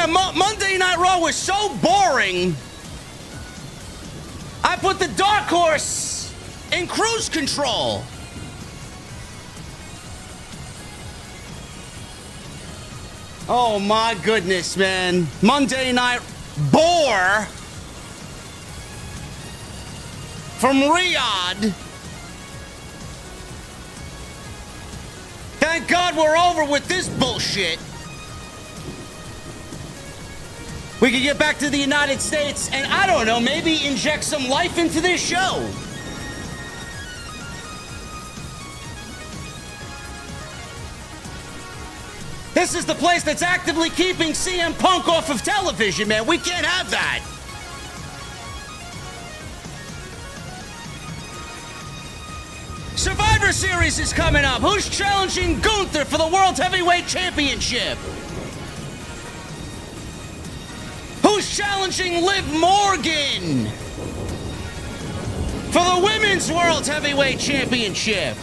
Yeah, Monday Night Raw was so boring. I put the Dark Horse in cruise control. Oh my goodness, man. Monday Night bore from Riyadh. Thank God we're over with this bullshit. We could get back to the United States and, I don't know, maybe inject some life into this show. This is the place that's actively keeping CM Punk off of television, man. We can't have that. Survivor Series is coming up. Who's challenging Gunther for the World Heavyweight Championship? Who's challenging Liv Morgan for the Women's World Heavyweight Championship?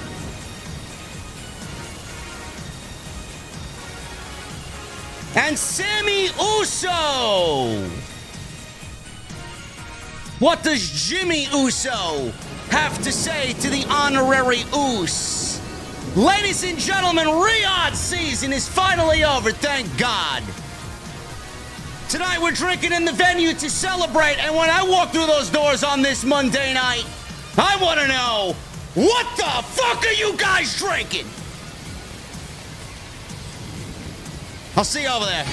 And Sami Uso. What does Jimmy Uso have to say to the honorary Us? Ladies and gentlemen, Riyadh season is finally over, thank God. Tonight we're drinking in the venue to celebrate, and when I walk through those doors on this Monday night, I want to know, what the fuck are you guys drinking? I'll see you over there.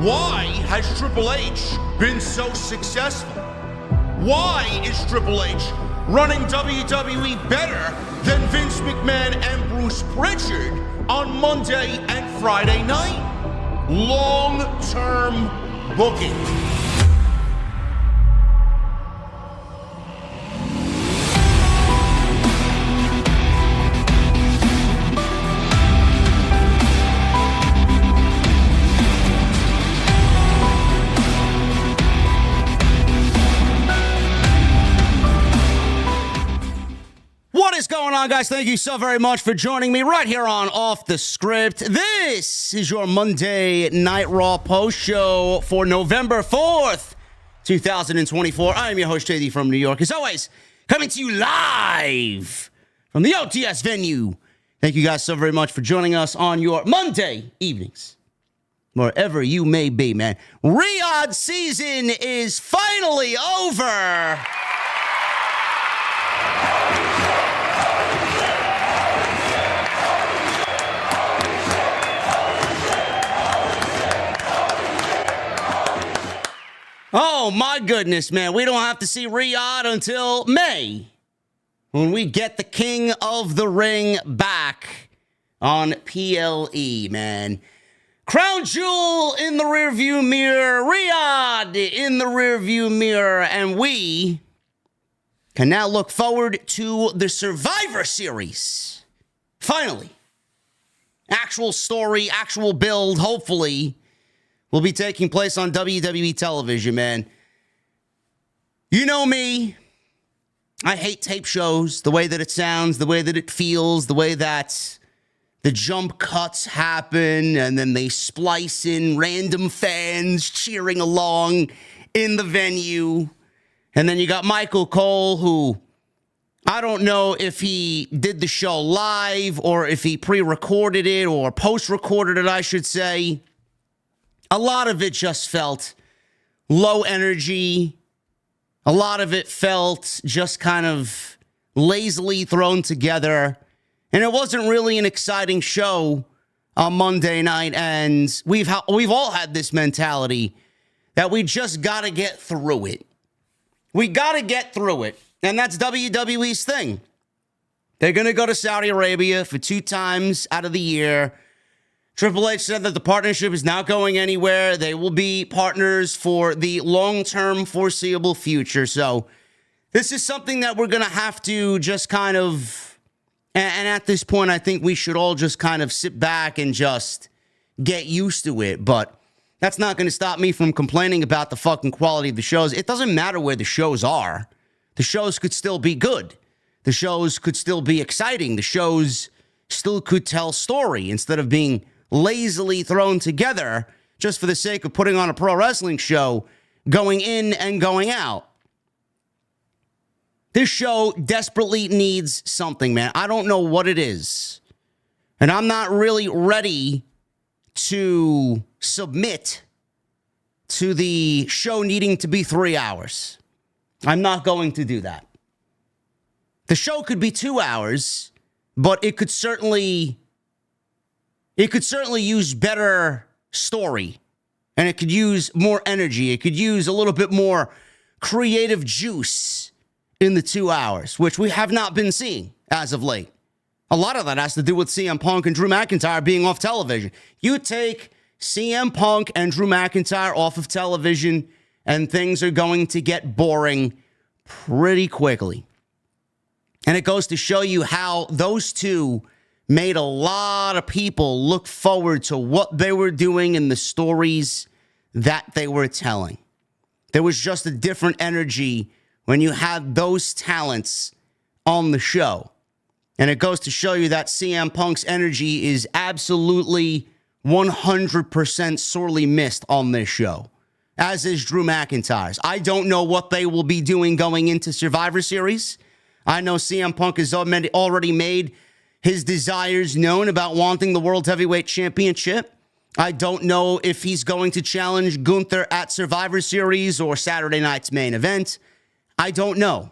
Why has Triple H been so successful? Why is Triple H running WWE better than Vince McMahon and Bruce Pritchard on Monday and Friday night? Long-term booking. Going on, guys? Thank you so very much for joining me right here on Off the Script. This is your Monday Night Raw post show for November 4th, 2024. I am your host, JD from New York. As always, coming to you live from the OTS venue. Thank you guys so very much for joining us on your Monday evenings, wherever you may be, man. Riyadh season is finally over. Oh, my goodness, man. We don't have to see Riyadh until May when we get the King of the Ring back on PLE, man. Crown Jewel in the rearview mirror, Riyadh in the rearview mirror, and we can now look forward to the Survivor Series. Finally. Actual story, actual build, hopefully, will be taking place on WWE television, man. You know me. I hate tape shows, the way that it sounds, the way that it feels, the way that the jump cuts happen, and then they splice in random fans cheering along in the venue. And then you got Michael Cole, who I don't know if he did the show live or if he pre-recorded it or post-recorded it, I should say. A lot of it just felt low energy. A lot of it felt just kind of lazily thrown together. And it wasn't really an exciting show on Monday night. And we've all had this mentality that we just got to get through it. We got to get through it. And that's WWE's thing. They're going to go to Saudi Arabia for 2 times out of the year. Triple H said that the partnership is not going anywhere. They will be partners for the long-term foreseeable future. So this is something that we're going to have to just kind of, and at this point, I think we should all just kind of sit back and just get used to it. But that's not going to stop me from complaining about the fucking quality of the shows. It doesn't matter where the shows are. The shows could still be good. The shows could still be exciting. The shows still could tell story instead of being lazily thrown together just for the sake of putting on a pro wrestling show, going in and going out. This show desperately needs something, man. I don't know what it is. And I'm not really ready to submit to the show needing to be 3 hours. I'm not going to do that. The show could be 2 hours, but it could certainly use better story, and it could use more energy. It could use a little bit more creative juice in the 2 hours, which we have not been seeing as of late. A lot of that has to do with CM Punk and Drew McIntyre being off television. You take CM Punk and Drew McIntyre off of television, and things are going to get boring pretty quickly. And it goes to show you how those two made a lot of people look forward to what they were doing and the stories that they were telling. There was just a different energy when you had those talents on the show. And it goes to show you that CM Punk's energy is absolutely 100% sorely missed on this show, as is Drew McIntyre's. I don't know what they will be doing going into Survivor Series. I know CM Punk has already made his desires known about wanting the World Heavyweight Championship. I don't know if he's going to challenge Gunther at Survivor Series or Saturday night's main event. I don't know.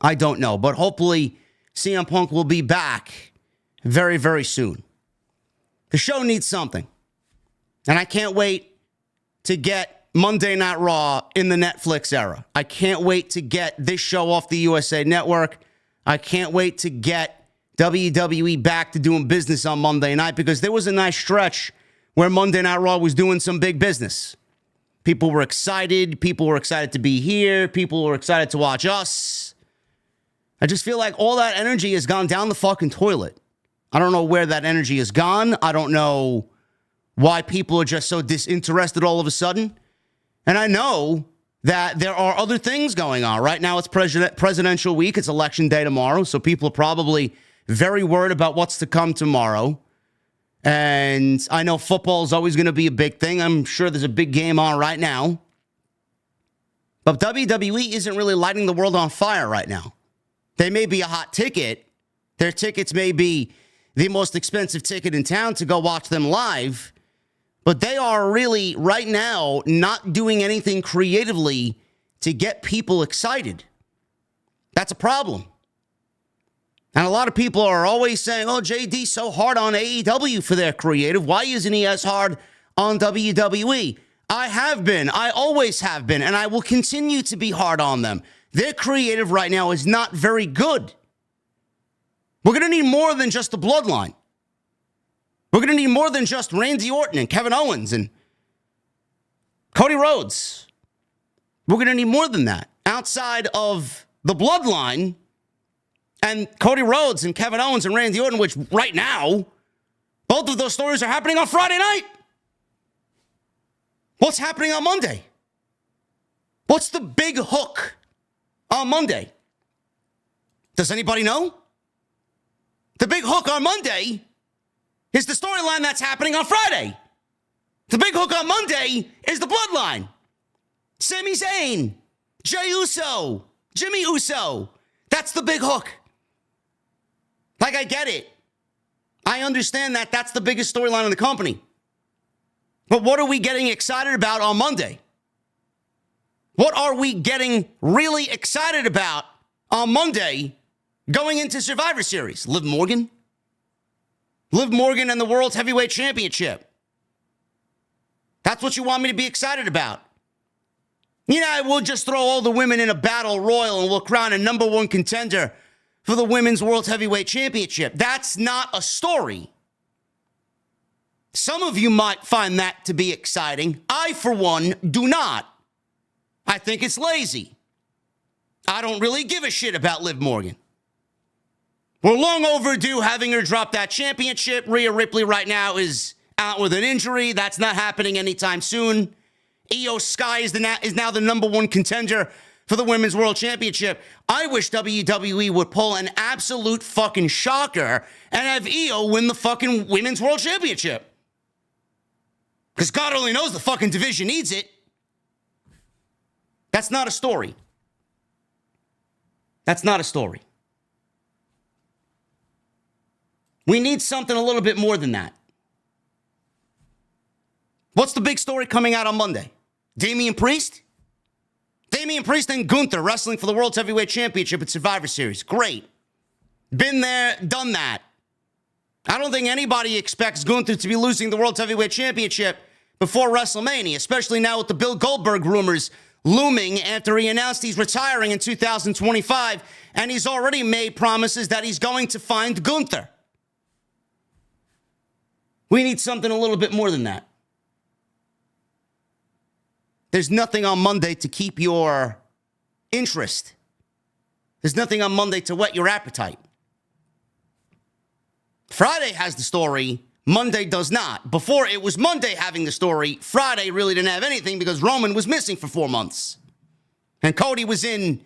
But hopefully CM Punk will be back very, very soon. The show needs something. And I can't wait to get Monday Night Raw in the Netflix era. I can't wait to get this show off the USA Network. I can't wait to get WWE back to doing business on Monday night, because there was a nice stretch where Monday Night Raw was doing some big business. People were excited. People were excited to be here. People were excited to watch us. I just feel like all that energy has gone down the fucking toilet. I don't know where that energy has gone. I don't know why people are just so disinterested all of a sudden. And I know that there are other things going on. Right now it's presidential week. It's election day tomorrow. So people are probably very worried about what's to come tomorrow. And I know football is always going to be a big thing. I'm sure there's a big game on right now. But WWE isn't really lighting the world on fire right now. They may be a hot ticket. Their tickets may be the most expensive ticket in town to go watch them live. But they are really, right now, not doing anything creatively to get people excited. That's a problem. And a lot of people are always saying, oh, JD's so hard on AEW for their creative. Why isn't he as hard on WWE? I have been. I always have been. And I will continue to be hard on them. Their creative right now is not very good. We're going to need more than just the Bloodline. We're going to need more than just Randy Orton and Kevin Owens and Cody Rhodes. We're going to need more than that. Outside of the Bloodline and Cody Rhodes and Kevin Owens and Randy Orton, which right now, both of those stories are happening on Friday night. What's happening on Monday? What's the big hook on Monday? Does anybody know? The big hook on Monday is the storyline that's happening on Friday. The big hook on Monday is the Bloodline. Sami Zayn, Jey Uso, Jimmy Uso. That's the big hook. Like, I get it. I understand that that's the biggest storyline in the company. But what are we getting excited about on Monday? What are we getting really excited about on Monday going into Survivor Series? Liv Morgan? Liv Morgan and the World Heavyweight Championship. That's what you want me to be excited about. Yeah, we'll just throw all the women in a battle royal and we'll crown a number one contender for the Women's World Heavyweight Championship. That's not a story. Some of you might find that to be exciting. I, for one, do not. I think it's lazy. I don't really give a shit about Liv Morgan. We're long overdue having her drop that championship. Rhea Ripley right now is out with an injury. That's not happening anytime soon. Io Sky is now the number one contender for the Women's World Championship. I wish WWE would pull an absolute fucking shocker and have Io win the fucking Women's World Championship. Because God only knows the fucking division needs it. That's not a story. That's not a story. We need something a little bit more than that. What's the big story coming out on Monday? Damian Priest? Damian Priest and Gunther wrestling for the World Heavyweight Championship at Survivor Series. Great. Been there, done that. I don't think anybody expects Gunther to be losing the World Heavyweight Championship before WrestleMania, especially now with the Bill Goldberg rumors looming after he announced he's retiring in 2025, and he's already made promises that he's going to find Gunther. We need something a little bit more than that. There's nothing on Monday to keep your interest. There's nothing on Monday to whet your appetite. Friday has the story. Monday does not. Before it was Monday having the story, Friday really didn't have anything because Roman was missing for 4 months. And Cody was in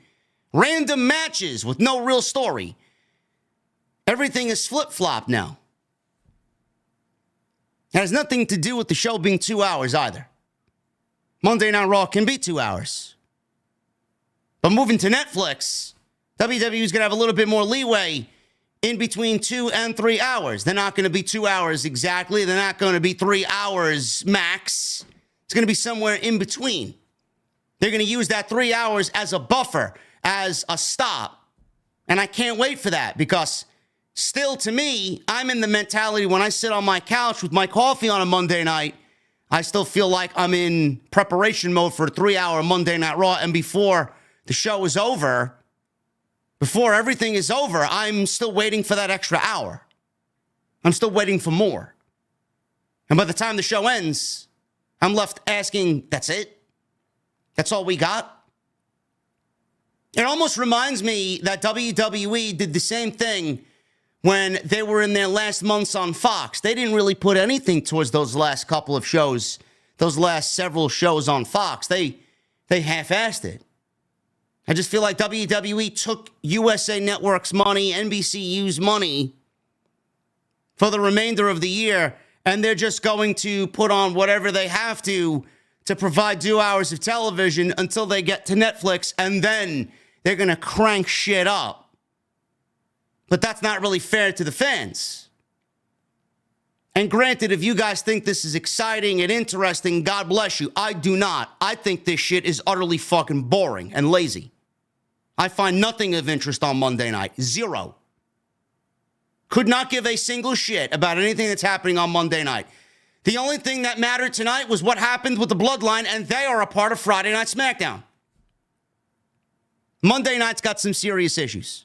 random matches with no real story. Everything is flip-flop now. It has nothing to do with the show being 2 hours either. Monday Night Raw can be 2 hours. But moving to Netflix, WWE is going to have a little bit more leeway in between 2 and 3 hours. They're not going to be 2 hours exactly. They're not going to be 3 hours max. It's going to be somewhere in between. They're going to use that 3 hours as a buffer, as a stop. And I can't wait for that because still, to me, I'm in the mentality when I sit on my couch with my coffee on a Monday night, I still feel like I'm in preparation mode for a 3-hour Monday Night Raw. And before the show is over, before everything is over, I'm still waiting for that extra hour. I'm still waiting for more. And by the time the show ends, I'm left asking, that's it? That's all we got? It almost reminds me that WWE did the same thing when they were in their last months on Fox. They didn't really put anything towards those last couple of shows, those last several shows on Fox. They half-assed it. I just feel like WWE took USA Network's money, NBCU's money for the remainder of the year, and they're just going to put on whatever they have to provide 2 hours of television until they get to Netflix, and then they're going to crank shit up. But that's not really fair to the fans. And granted, if you guys think this is exciting and interesting, God bless you. I do not. I think this shit is utterly fucking boring and lazy. I find nothing of interest on Monday night. Zero. Could not give a single shit about anything that's happening on Monday night. The only thing that mattered tonight was what happened with the Bloodline, and they are a part of Friday Night SmackDown. Monday night's got some serious issues.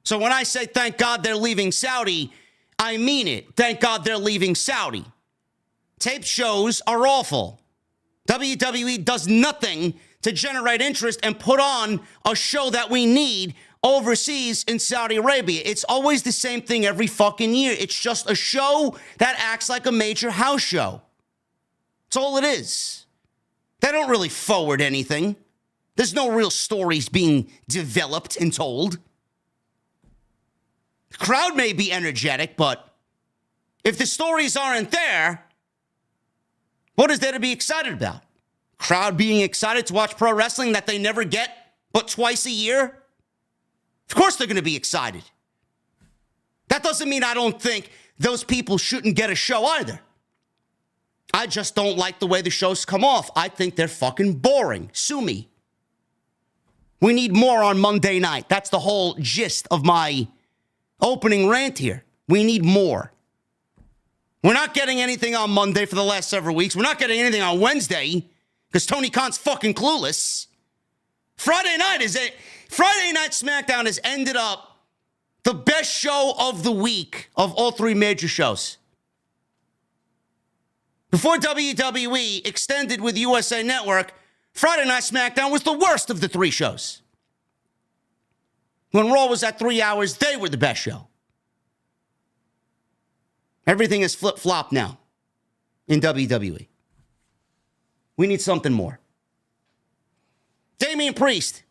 So when I say thank God they're leaving Saudi, I mean it. Thank God they're leaving Saudi. Tape shows are awful. WWE does nothing to generate interest and put on a show that we need overseas in Saudi Arabia. It's always the same thing every fucking year. It's just a show that acts like a major house show. That's all it is. They don't really forward anything. There's no real stories being developed and told. The crowd may be energetic, but if the stories aren't there, what is there to be excited about? Crowd being excited to watch pro wrestling that they never get but twice a year? Of course they're going to be excited. That doesn't mean I don't think those people shouldn't get a show either. I just don't like the way the shows come off. I think they're fucking boring. Sue me. We need more on Monday night. That's the whole gist of my opening rant here. We need more. We're not getting anything on Monday for the last several weeks. We're not getting anything on Wednesday because Tony Khan's fucking clueless. Friday Night SmackDown has ended up the best show of the week of all three major shows. Before WWE extended with USA Network, Friday Night SmackDown was the worst of the three shows. When Raw was at 3 hours, they were the best show. Everything is flip-flopped now in WWE. We need something more. Damian Priest.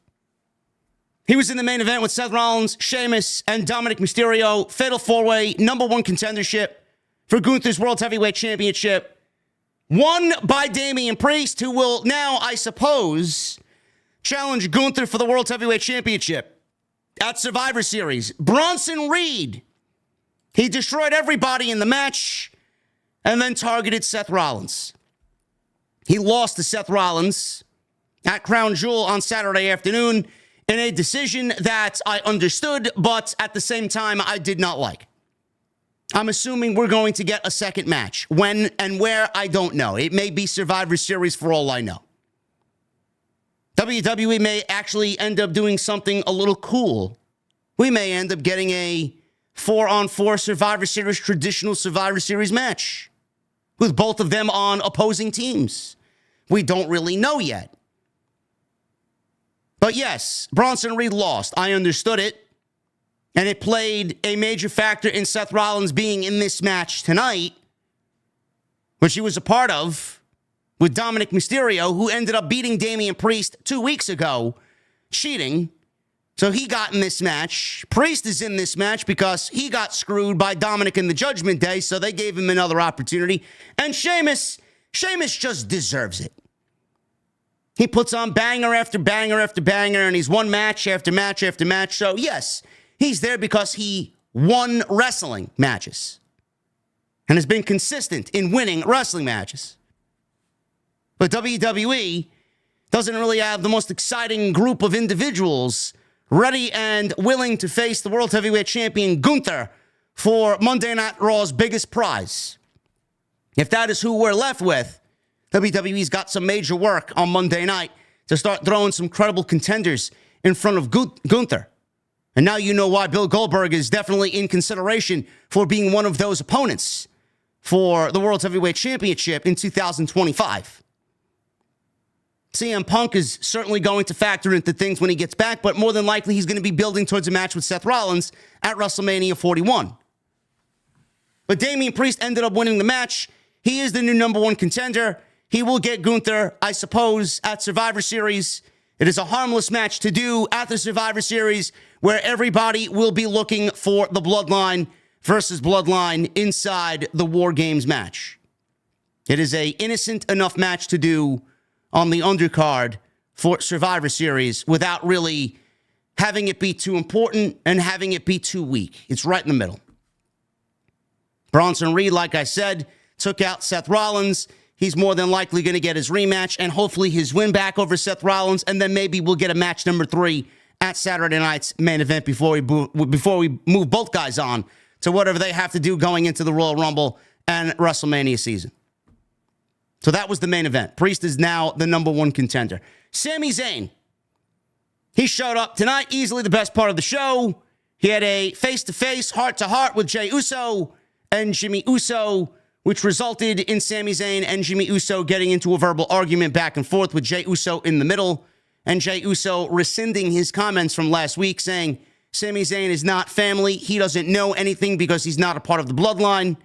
He was in the main event with Seth Rollins, Sheamus, and Dominik Mysterio. Fatal 4-way, #1 contendership for Gunther's World Heavyweight Championship. Won by Damian Priest, who will now, I suppose, challenge Gunther for the World Heavyweight Championship at Survivor Series. Bronson Reed. He destroyed everybody in the match and then targeted Seth Rollins. He lost to Seth Rollins at Crown Jewel on Saturday afternoon in a decision that I understood, but at the same time, I did not like. I'm assuming we're going to get a second match. When and where, I don't know. It may be Survivor Series for all I know. WWE may actually end up doing something a little cool. We may end up getting a 4-on-4 Survivor Series, traditional Survivor Series match with both of them on opposing teams. We don't really know yet. But yes, Bronson Reed lost. I understood it. And it played a major factor in Seth Rollins being in this match tonight, which he was a part of with Dominik Mysterio, who ended up beating Damian Priest 2 weeks ago, cheating. So he got in this match. Priest is in this match because he got screwed by Dominik in the Judgment Day, so they gave him another opportunity. And Sheamus just deserves it. He puts on banger after banger after banger, and he's won match after match after match. So yes, he's there because he won wrestling matches and has been consistent in winning wrestling matches. But WWE doesn't really have the most exciting group of individuals ready and willing to face the World Heavyweight Champion Gunther for Monday Night Raw's biggest prize. If that is who we're left with, WWE's got some major work on Monday night to start throwing some credible contenders in front of Gunther. And now you know why Bill Goldberg is definitely in consideration for being one of those opponents for the World Heavyweight Championship in 2025. CM Punk is certainly going to factor into things when he gets back, but more than likely he's going to be building towards a match with Seth Rollins at WrestleMania 41. But Damian Priest ended up winning the match. He is the new #1 contender. He will get Gunther, I suppose, at Survivor Series. It is a harmless match to do at the Survivor Series where everybody will be looking for the Bloodline versus Bloodline inside the War Games match. It is a innocent enough match to do on the undercard for Survivor Series without really having it be too important and having it be too weak. It's right in the middle. Bronson Reed, like I said, took out Seth Rollins. He's more than likely going to get his rematch and hopefully his win back over Seth Rollins. And then maybe we'll get a match #3 at Saturday night's main event before we move both guys on to whatever they have to do going into the Royal Rumble and WrestleMania season. So that was the main event. Priest is now the number one contender. Sami Zayn, he showed up tonight, easily the best part of the show. He had a face-to-face, heart-to-heart with Jey Uso and Jimmy Uso, which resulted in Sami Zayn and Jimmy Uso getting into a verbal argument back and forth with Jey Uso in the middle, and Jey Uso rescinding his comments from last week saying Sami Zayn is not family. He doesn't know anything because he's not a part of the bloodline.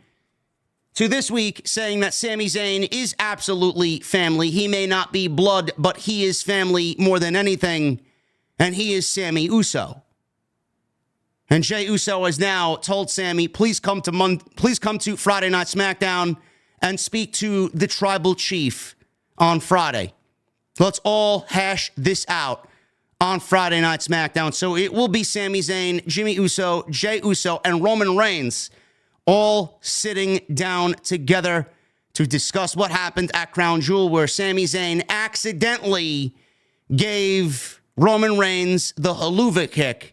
To this week, saying that Sami Zayn is absolutely family. He may not be blood, but he is family more than anything, and he is Sami Uso. And Jey Uso has now told Sami, please come to Friday Night SmackDown and speak to the tribal chief on Friday. Let's all hash this out on Friday Night SmackDown. So it will be Sami Zayn, Jimmy Uso, Jey Uso, and Roman Reigns all sitting down together to discuss what happened at Crown Jewel, where Sami Zayn accidentally gave Roman Reigns the haluva kick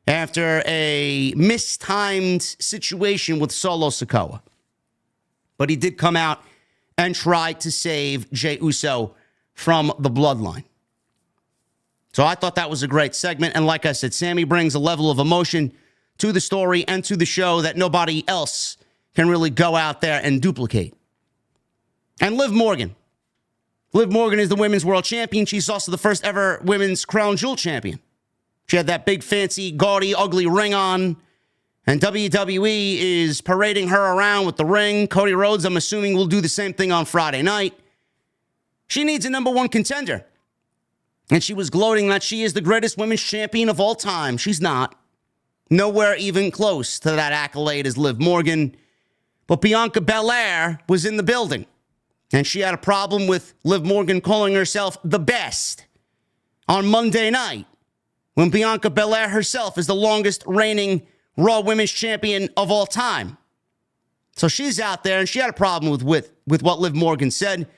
after a mistimed situation with Solo Sikoa. But he did come out and try to save Jey Uso from the bloodline. So I thought that was a great segment. And like I said, Sami brings a level of emotion to the story and to the show that nobody else can really go out there and duplicate. And Liv Morgan. Liv Morgan is the Women's World Champion. She's also the first ever Women's Crown Jewel Champion. She had that big, fancy, gaudy, ugly ring on. And WWE is parading her around with the ring. Cody Rhodes, I'm assuming, will do the same thing on Friday night. She needs a number one contender. And she was gloating that she is the greatest women's champion of all time. She's not. Nowhere even close to that accolade as Liv Morgan. But Bianca Belair was in the building. And she had a problem with Liv Morgan calling herself the best on Monday night, when Bianca Belair herself is the longest reigning Raw Women's Champion of all time. So she's out there, and she had a problem with what Liv Morgan said.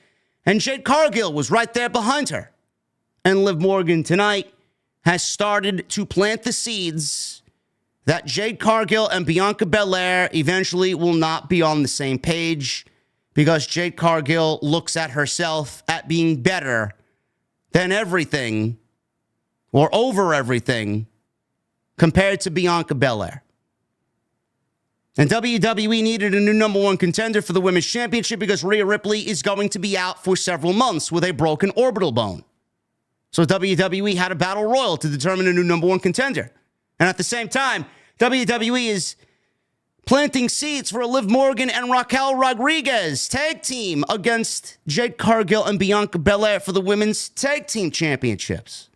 And Jade Cargill was right there behind her. And Liv Morgan tonight has started to plant the seeds that Jade Cargill and Bianca Belair eventually will not be on the same page, because Jade Cargill looks at herself at being better than everything or over everything compared to Bianca Belair. And WWE needed a new number one contender for the Women's Championship because Rhea Ripley is going to be out for several months with a broken orbital bone. So WWE had a battle royal to determine a new number one contender. And at the same time, WWE is planting seeds for a Liv Morgan and Raquel Rodriguez tag team against Jade Cargill and Bianca Belair for the Women's Tag Team Championships.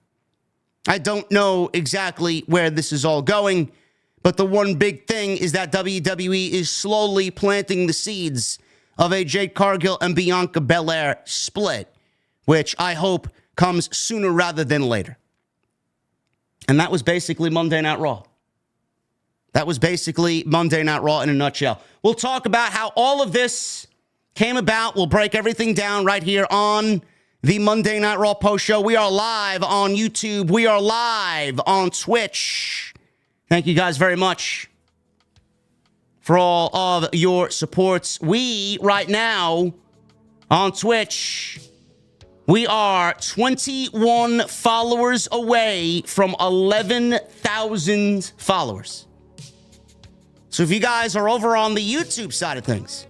I don't know exactly where this is all going, but the one big thing is that WWE is slowly planting the seeds of a Jade Cargill and Bianca Belair split, which I hope comes sooner rather than later. And that was basically Monday Night Raw. That was basically Monday Night Raw in a nutshell. We'll talk about how all of this came about. We'll break everything down right here on the Monday Night Raw post show. We are live on YouTube. We are live on Twitch. Thank you guys very much for all of your supports. We, right now, on Twitch, we are 21 followers away from 11,000 followers. So if you guys are over on the YouTube side of things,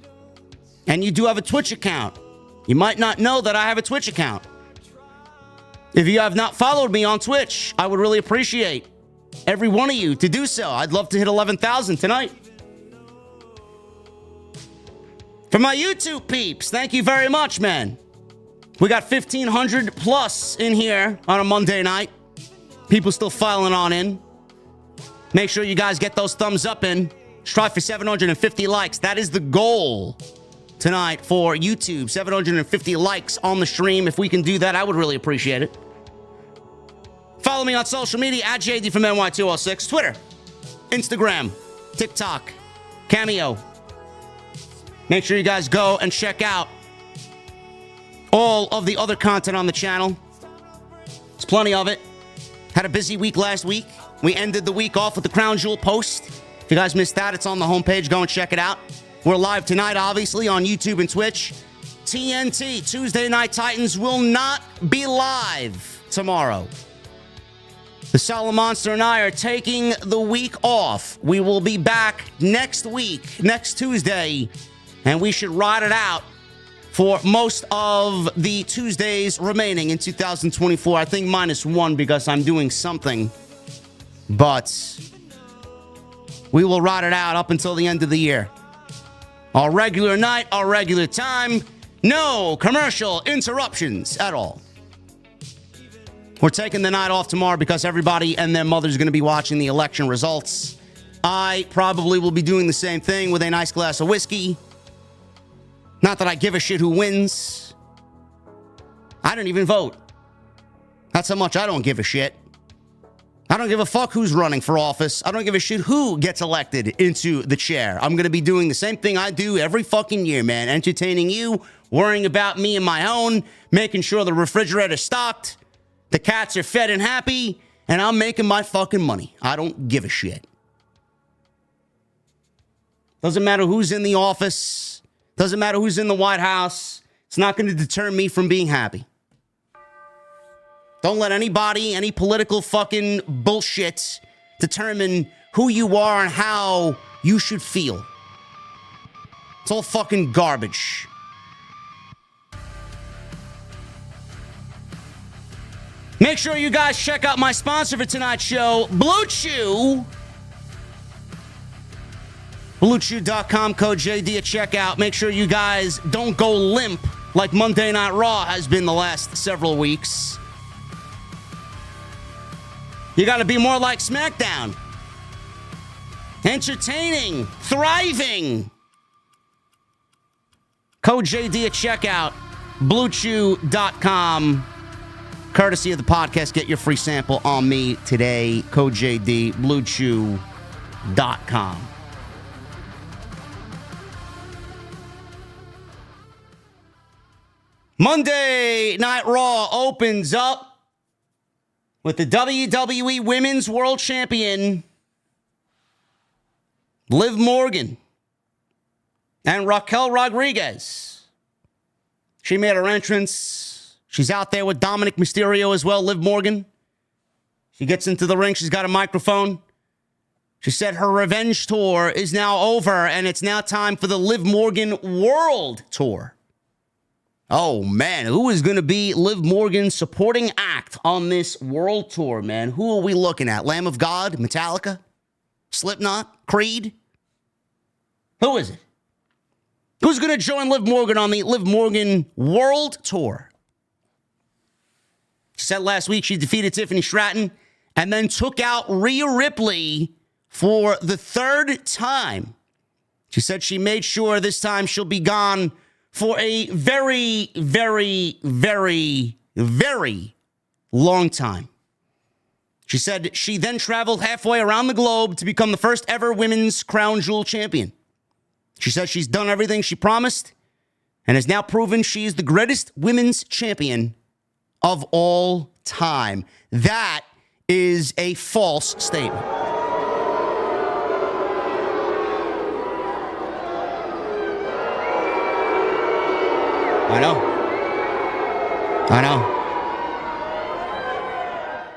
and you do have a Twitch account, you might not know that I have a Twitch account. If you have not followed me on Twitch, I would really appreciate every one of you to do so. I'd love to hit 11,000 tonight. For my YouTube peeps, thank you very much, man. We got 1,500 plus in here on a Monday night. People still filing on in. Make sure you guys get those thumbs up in. Strive for 750 likes. That is the goal tonight for YouTube. 750 likes on the stream. If we can do that, I would really appreciate it. Follow me on social media at JD from NY206. Twitter, Instagram, TikTok, Cameo. Make sure you guys go and check out all of the other content on the channel. There's plenty of it. Had a busy week last week. We ended the week off with the Crown Jewel post. If you guys missed that, it's on the homepage. Go and check it out. We're live tonight, obviously, on YouTube and Twitch. TNT, Tuesday Night Titans, will not be live tomorrow. The Solid Monster and I are taking the week off. We will be back next week, next Tuesday, and we should ride it out for most of the Tuesdays remaining in 2024. I think -1 because I'm doing something, but we will ride it out up until the end of the year. Our regular night, our regular time, no commercial interruptions at all. We're taking the night off tomorrow because everybody and their mother's going to be watching the election results. I probably will be doing the same thing with a nice glass of whiskey. Not that I give a shit who wins. I don't even vote. That's how much I don't give a shit. I don't give a fuck who's running for office. I don't give a shit who gets elected into the chair. I'm going to be doing the same thing I do every fucking year, man. Entertaining you, worrying about me and my own, making sure the refrigerator's stocked, the cats are fed and happy, and I'm making my fucking money. I don't give a shit. Doesn't matter who's in the office. Doesn't matter who's in the White House. It's not going to deter me from being happy. Don't let anybody, any political fucking bullshit determine who you are and how you should feel. It's all fucking garbage. Make sure you guys check out my sponsor for tonight's show, Blue Chew. BlueChew.com, code JD at checkout. Make sure you guys don't go limp like Monday Night Raw has been the last several weeks. You got to be more like SmackDown. Entertaining, thriving. Code JD at checkout, BlueChew.com. Courtesy of the podcast, get your free sample on me today. Code JD, BlueChew.com. Monday Night Raw opens up with the WWE Women's World Champion, Liv Morgan, and Raquel Rodriguez. She made her entrance. She's out there with Dominik Mysterio as well, Liv Morgan. She gets into the ring. She's got a microphone. She said her revenge tour is now over, and it's now time for the Liv Morgan World Tour. Oh, man. Who is going to be Liv Morgan's supporting act on this World Tour, man? Who are we looking at? Lamb of God? Metallica? Slipknot? Creed? Who is it? Who's going to join Liv Morgan on the Liv Morgan World Tour? She said last week she defeated Tiffany Stratton and then took out Rhea Ripley for the third time. She said she made sure this time she'll be gone for a very, very, very, very long time. She said she then traveled halfway around the globe to become the first ever women's Crown Jewel champion. She said she's done everything she promised and has now proven she's the greatest women's champion of all time. That is a false statement. I know.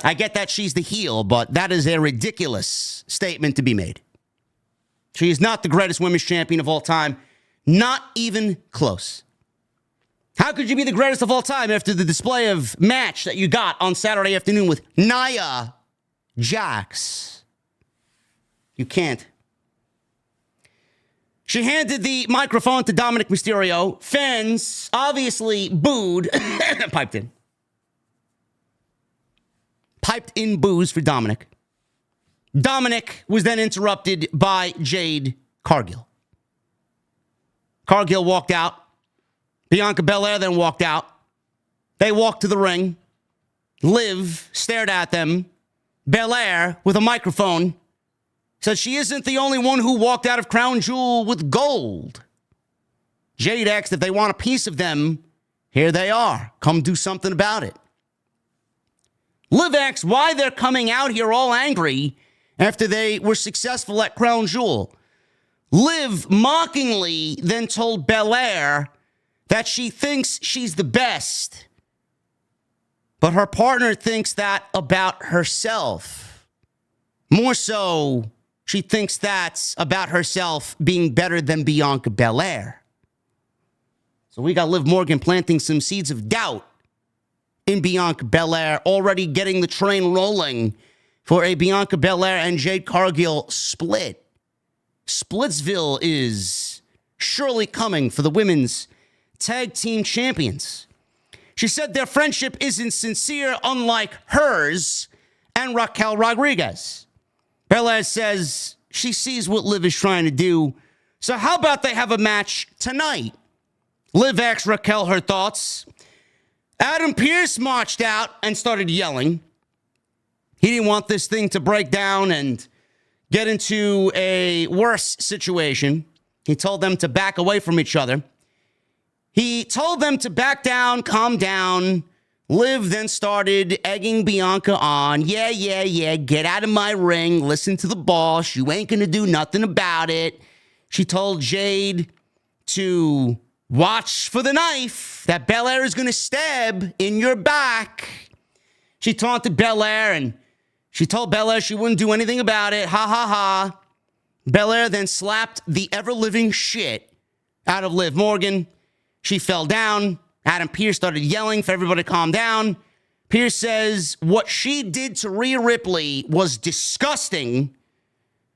I get that she's the heel, but that is a ridiculous statement to be made. She is not the greatest women's champion of all time. Not even close. How could you be the greatest of all time after the display of match that you got on Saturday afternoon with Nia Jax? You can't. She handed the microphone to Dominik Mysterio. Fans obviously booed. Piped in boos for Dominik. Dominik was then interrupted by Jade Cargill. Cargill walked out. Bianca Belair then walked out. They walked to the ring. Liv stared at them. Belair, with a microphone, said she isn't the only one who walked out of Crown Jewel with gold. Jade asked if they want a piece of them. Here they are. Come do something about it. Liv asks why they're coming out here all angry after they were successful at Crown Jewel. Liv mockingly then told Belair that she thinks she's the best, but her partner thinks that about herself. More so, she thinks that's about herself being better than Bianca Belair. So we got Liv Morgan planting some seeds of doubt in Bianca Belair, already getting the train rolling for a Bianca Belair and Jade Cargill split. Splitsville is surely coming for the women's tag team champions. She said their friendship isn't sincere, unlike hers and Raquel Rodriguez. Belair says she sees what Liv is trying to do, so how about they have a match tonight? Liv asked Raquel her thoughts. Adam Pearce marched out and started yelling. He didn't want this thing to break down and get into a worse situation. He told them to back away from each other. He told them to back down, calm down. Liv then started egging Bianca on. Yeah, get out of my ring. Listen to the boss. You ain't going to do nothing about it. She told Jade to watch for the knife that Belair is going to stab in your back. She taunted Belair and she told Belair she wouldn't do anything about it. Ha, ha, ha. Belair then slapped the ever-living shit out of Liv Morgan. She fell down. Adam Pearce started yelling for everybody to calm down. Pearce says what she did to Rhea Ripley was disgusting,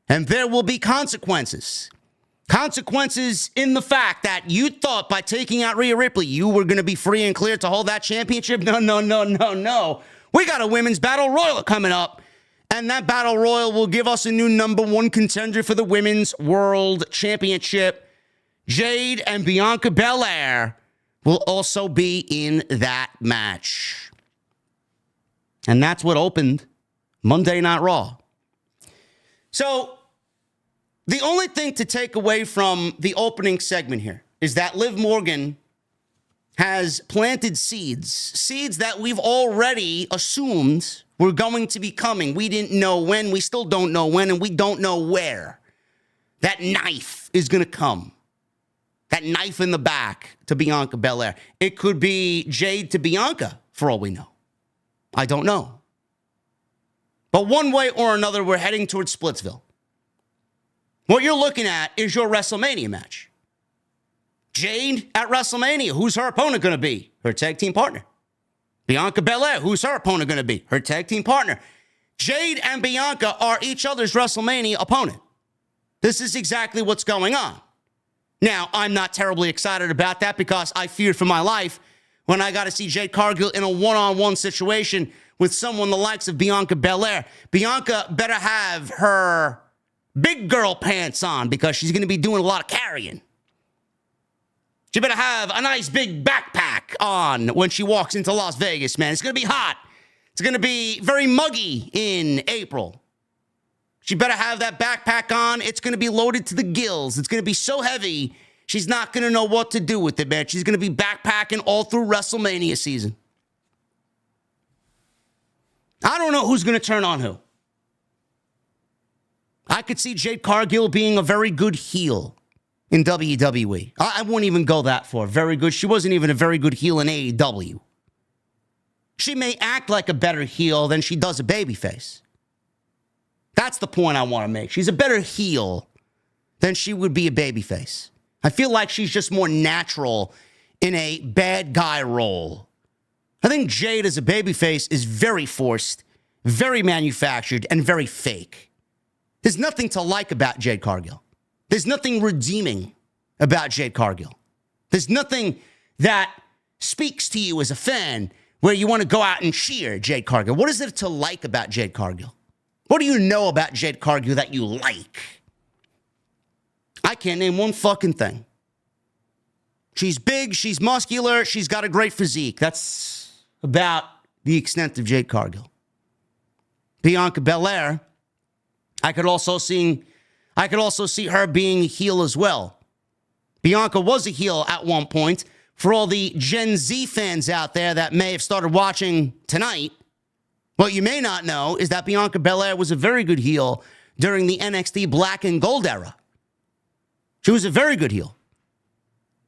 and there will be consequences. Consequences in the fact that you thought by taking out Rhea Ripley, you were going to be free and clear to hold that championship. No. We got a women's battle royal coming up, and that battle royal will give us a new #1 contender for the women's world championship. Jade and Bianca Belair will also be in that match. And that's what opened Monday Night Raw. So the only thing to take away from the opening segment here is that Liv Morgan has planted seeds that we've already assumed were going to be coming. We didn't know when, we still don't know when, and we don't know where that knife is going to come. That knife in the back to Bianca Belair. It could be Jade to Bianca, for all we know. I don't know. But one way or another, we're heading towards Splitsville. What you're looking at is your WrestleMania match. Jade at WrestleMania. Who's her opponent going to be? Her tag team partner. Bianca Belair. Who's her opponent going to be? Her tag team partner. Jade and Bianca are each other's WrestleMania opponent. This is exactly what's going on. Now, I'm not terribly excited about that because I feared for my life when I got to see Jade Cargill in a one-on-one situation with someone the likes of Bianca Belair. Bianca better have her big girl pants on because she's going to be doing a lot of carrying. She better have a nice big backpack on when she walks into Las Vegas, man. It's going to be hot. It's going to be very muggy in April. She better have that backpack on. It's going to be loaded to the gills. It's going to be so heavy, she's not going to know what to do with it, man. She's going to be backpacking all through WrestleMania season. I don't know who's going to turn on who. I could see Jade Cargill being a very good heel in WWE. I wouldn't even go that far. Very good. She wasn't even a very good heel in AEW. She may act like a better heel than she does a babyface. That's the point I want to make. She's a better heel than she would be a babyface. I feel like she's just more natural in a bad guy role. I think Jade as a babyface is very forced, very manufactured, and very fake. There's nothing to like about Jade Cargill. There's nothing redeeming about Jade Cargill. There's nothing that speaks to you as a fan where you want to go out and cheer Jade Cargill. What is there to like about Jade Cargill? What do you know about Jade Cargill that you like? I can't name one fucking thing. She's big, she's muscular, she's got a great physique. That's about the extent of Jade Cargill. Bianca Belair, I could also see her being a heel as well. Bianca was a heel at one point. For all the Gen Z fans out there that may have started watching tonight, what you may not know is that Bianca Belair was a very good heel during the NXT Black and Gold era. She was a very good heel.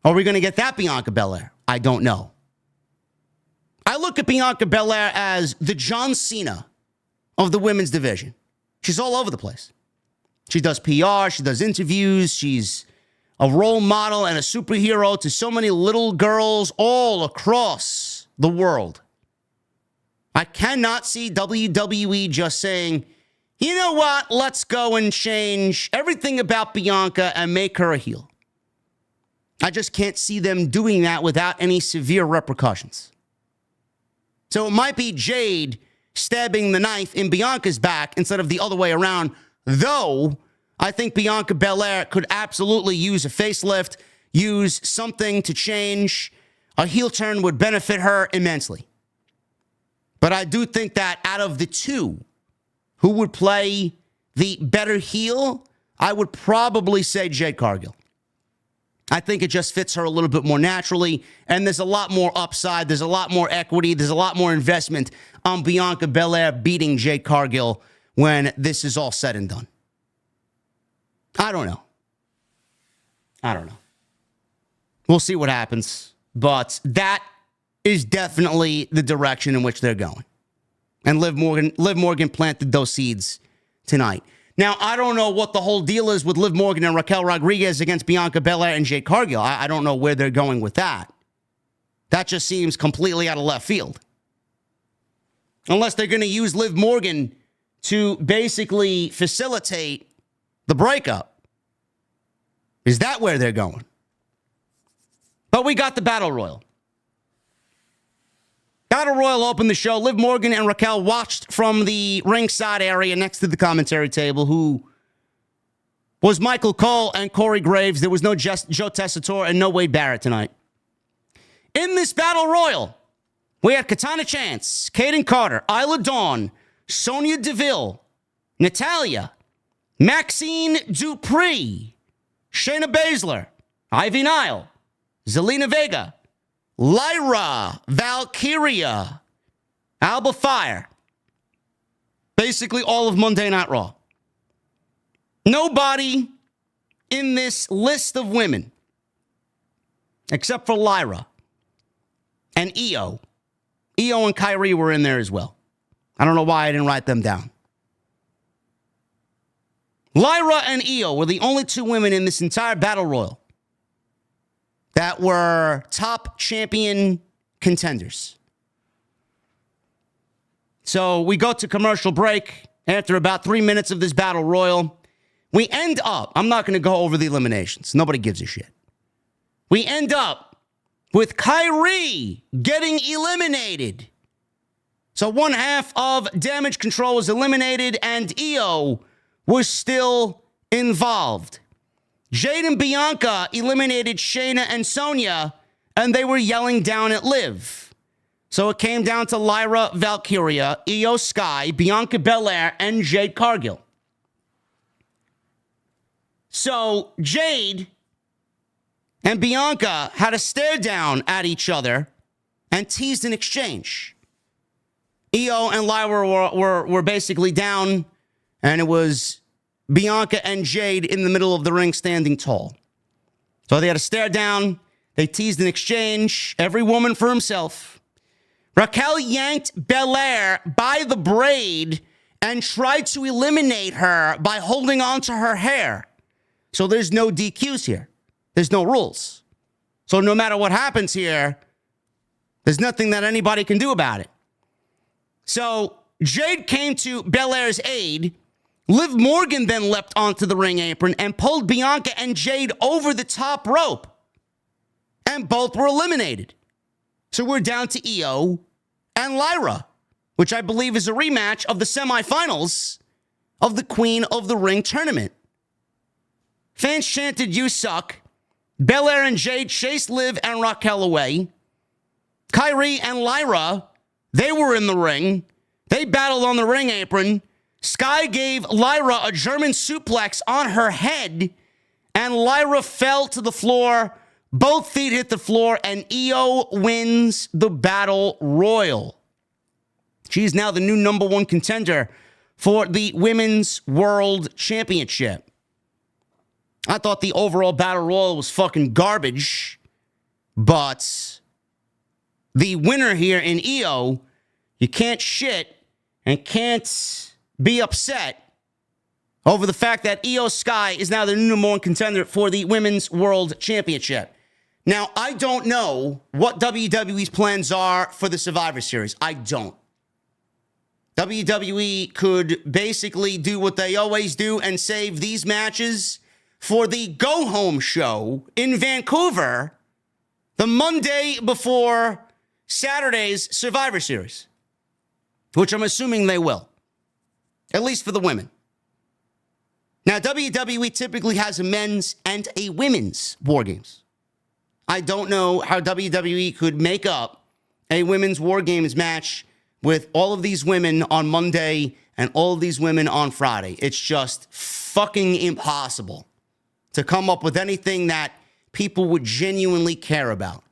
Are we going to get that Bianca Belair? I don't know. I look at Bianca Belair as the John Cena of the women's division. She's all over the place. She does PR, she does interviews, she's a role model and a superhero to so many little girls all across the world. I cannot see WWE just saying, you know what, let's go and change everything about Bianca and make her a heel. I just can't see them doing that without any severe repercussions. So it might be Jade stabbing the knife in Bianca's back instead of the other way around, though I think Bianca Belair could absolutely use a facelift, use something to change. A heel turn would benefit her immensely. But I do think that out of the two, who would play the better heel, I would probably say Jade Cargill. I think it just fits her a little bit more naturally, and there's a lot more upside, there's a lot more equity, there's a lot more investment on Bianca Belair beating Jade Cargill when this is all said and done. I don't know. We'll see what happens, but that is definitely the direction in which they're going. And Liv Morgan planted those seeds tonight. Now, I don't know what the whole deal is with Liv Morgan and Raquel Rodriguez against Bianca Belair and Jade Cargill. I don't know where they're going with that. That just seems completely out of left field. Unless they're going to use Liv Morgan to basically facilitate the breakup. Is that where they're going? But we got the Battle Royal. Battle Royal opened the show. Liv Morgan and Raquel watched from the ringside area next to the commentary table, who was Michael Cole and Corey Graves. There was no Joe Tessitore and no Wade Barrett tonight. In this Battle Royal, we had Katana Chance, Kaden Carter, Isla Dawn, Sonya Deville, Natalya, Maxine Dupree, Shayna Baszler, Ivy Nile, Zelina Vega, Lyra, Valkyria, Alba Fire. Basically all of Monday Night Raw. Nobody in this list of women, except for Lyra and Io. Io and Kyrie were in there as well. I don't know why I didn't write them down. Lyra and Io were the only two women in this entire Battle Royal that were top champion contenders. So we go to commercial break after about 3 minutes of this Battle Royal. We end up, I'm not going to go over the eliminations. Nobody gives a shit. We end up with Kyrie getting eliminated. So one half of Damage Control was eliminated and Io was still involved. Jade and Bianca eliminated Shayna and Sonya, and they were yelling down at Liv. So it came down to Lyra, Valkyria, Io Sky, Bianca Belair, and Jade Cargill. So Jade and Bianca had a stare down at each other and teased an exchange. Io and Lyra were basically down, and it was Bianca and Jade in the middle of the ring standing tall. So they had a stare down. They teased an exchange. Every woman for himself. Raquel yanked Belair by the braid and tried to eliminate her by holding on to her hair. So there's no DQs here. There's no rules. So no matter what happens here, there's nothing that anybody can do about it. So Jade came to Belair's aid. Liv Morgan then leapt onto the ring apron and pulled Bianca and Jade over the top rope. And both were eliminated. So we're down to Io and Lyra, which I believe is a rematch of the semifinals of the Queen of the Ring tournament. Fans chanted, "You suck." Belair and Jade chased Liv and Raquel away. Kyrie and Lyra, they were in the ring. They battled on the ring apron. Sky gave Lyra a German suplex on her head, and Lyra fell to the floor. Both feet hit the floor, and Io wins the Battle Royal. She's now the new number one contender for the Women's World Championship. I thought the overall Battle Royal was fucking garbage. But the winner here in EO, you can't shit and can't be upset over the fact that Io Sky is now the new number one contender for the Women's World Championship. Now, I don't know what WWE's plans are for the Survivor Series. I don't. WWE could basically do what they always do and save these matches for the go-home show in Vancouver the Monday before Saturday's Survivor Series, which I'm assuming they will, at least for the women. Now, WWE typically has a men's and a women's War Games. I don't know how WWE could make up a women's War Games match with all of these women on Monday and all of these women on Friday. It's just fucking impossible to come up with anything that people would genuinely care about.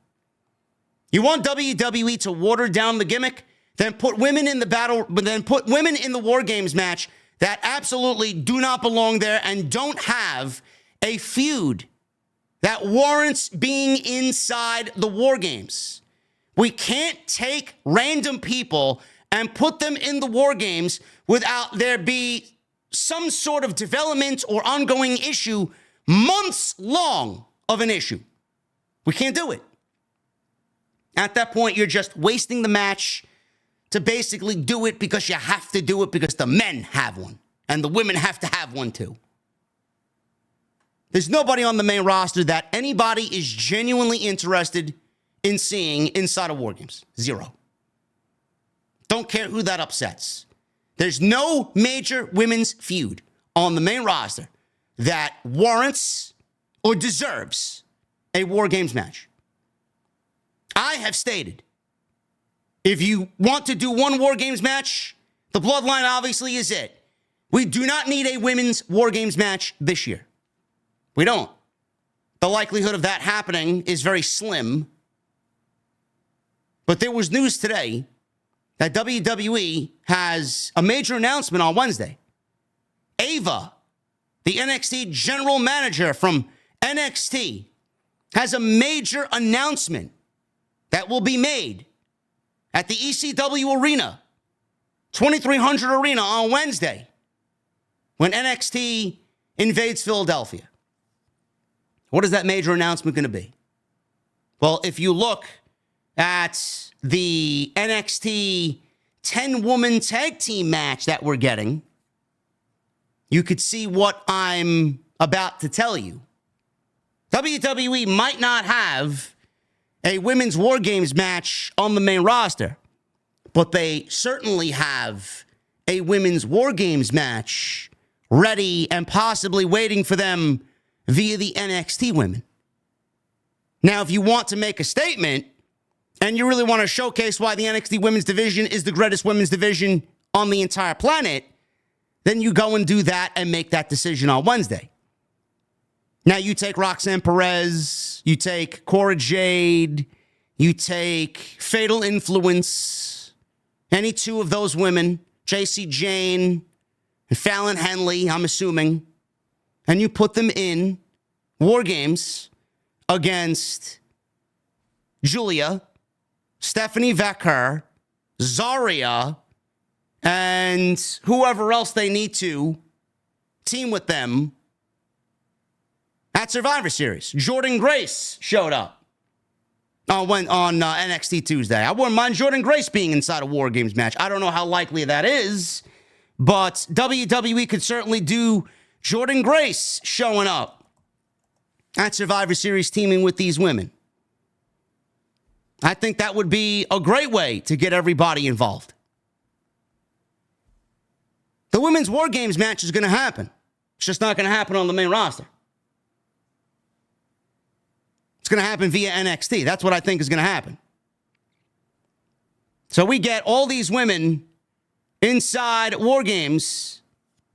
You want WWE to water down the gimmick? Then put women in the battle, but then put women in the War Games match that absolutely do not belong there and don't have a feud that warrants being inside the War Games. We can't take random people and put them in the War Games without there be some sort of development or ongoing issue, months long of an issue. We can't do it. At that point, you're just wasting the match to basically do it because you have to do it because the men have one and the women have to have one too. There's nobody on the main roster that anybody is genuinely interested in seeing inside of War Games. Zero. Don't care who that upsets. There's no major women's feud on the main roster that warrants or deserves a War Games match. I have stated, if you want to do one War Games match, the Bloodline obviously is it. We do not need a women's War Games match this year. We don't. The likelihood of that happening is very slim. But there was news today that WWE has a major announcement on Wednesday. Ava, the NXT general manager from NXT, has a major announcement that will be made at the ECW Arena, 2300 Arena on Wednesday, when NXT invades Philadelphia. What is that major announcement going to be? Well, if you look at the NXT 10-woman tag team match that we're getting, you could see what I'm about to tell you. WWE might not have a women's War Games match on the main roster, but they certainly have a women's War Games match ready and possibly waiting for them via the NXT women. Now, if you want to make a statement and you really want to showcase why the NXT women's division is the greatest women's division on the entire planet, then you go and do that and make that decision on Wednesday. Now, you take Roxanne Perez, you take Cora Jade, you take Fatal Influence, any two of those women, JC Jane and Fallon Henley, I'm assuming, and you put them in War Games against Julia, Stephanie Vecker, Zarya, and whoever else they need to team with them at Survivor Series. Jordynne Grace showed up on NXT Tuesday. I wouldn't mind Jordynne Grace being inside a War Games match. I don't know how likely that is, but WWE could certainly do Jordynne Grace showing up at Survivor Series teaming with these women. I think that would be a great way to get everybody involved. The women's War Games match is going to happen. It's just not going to happen on the main roster. It's going to happen via NXT. That's what I think is going to happen. So we get all these women inside War Games,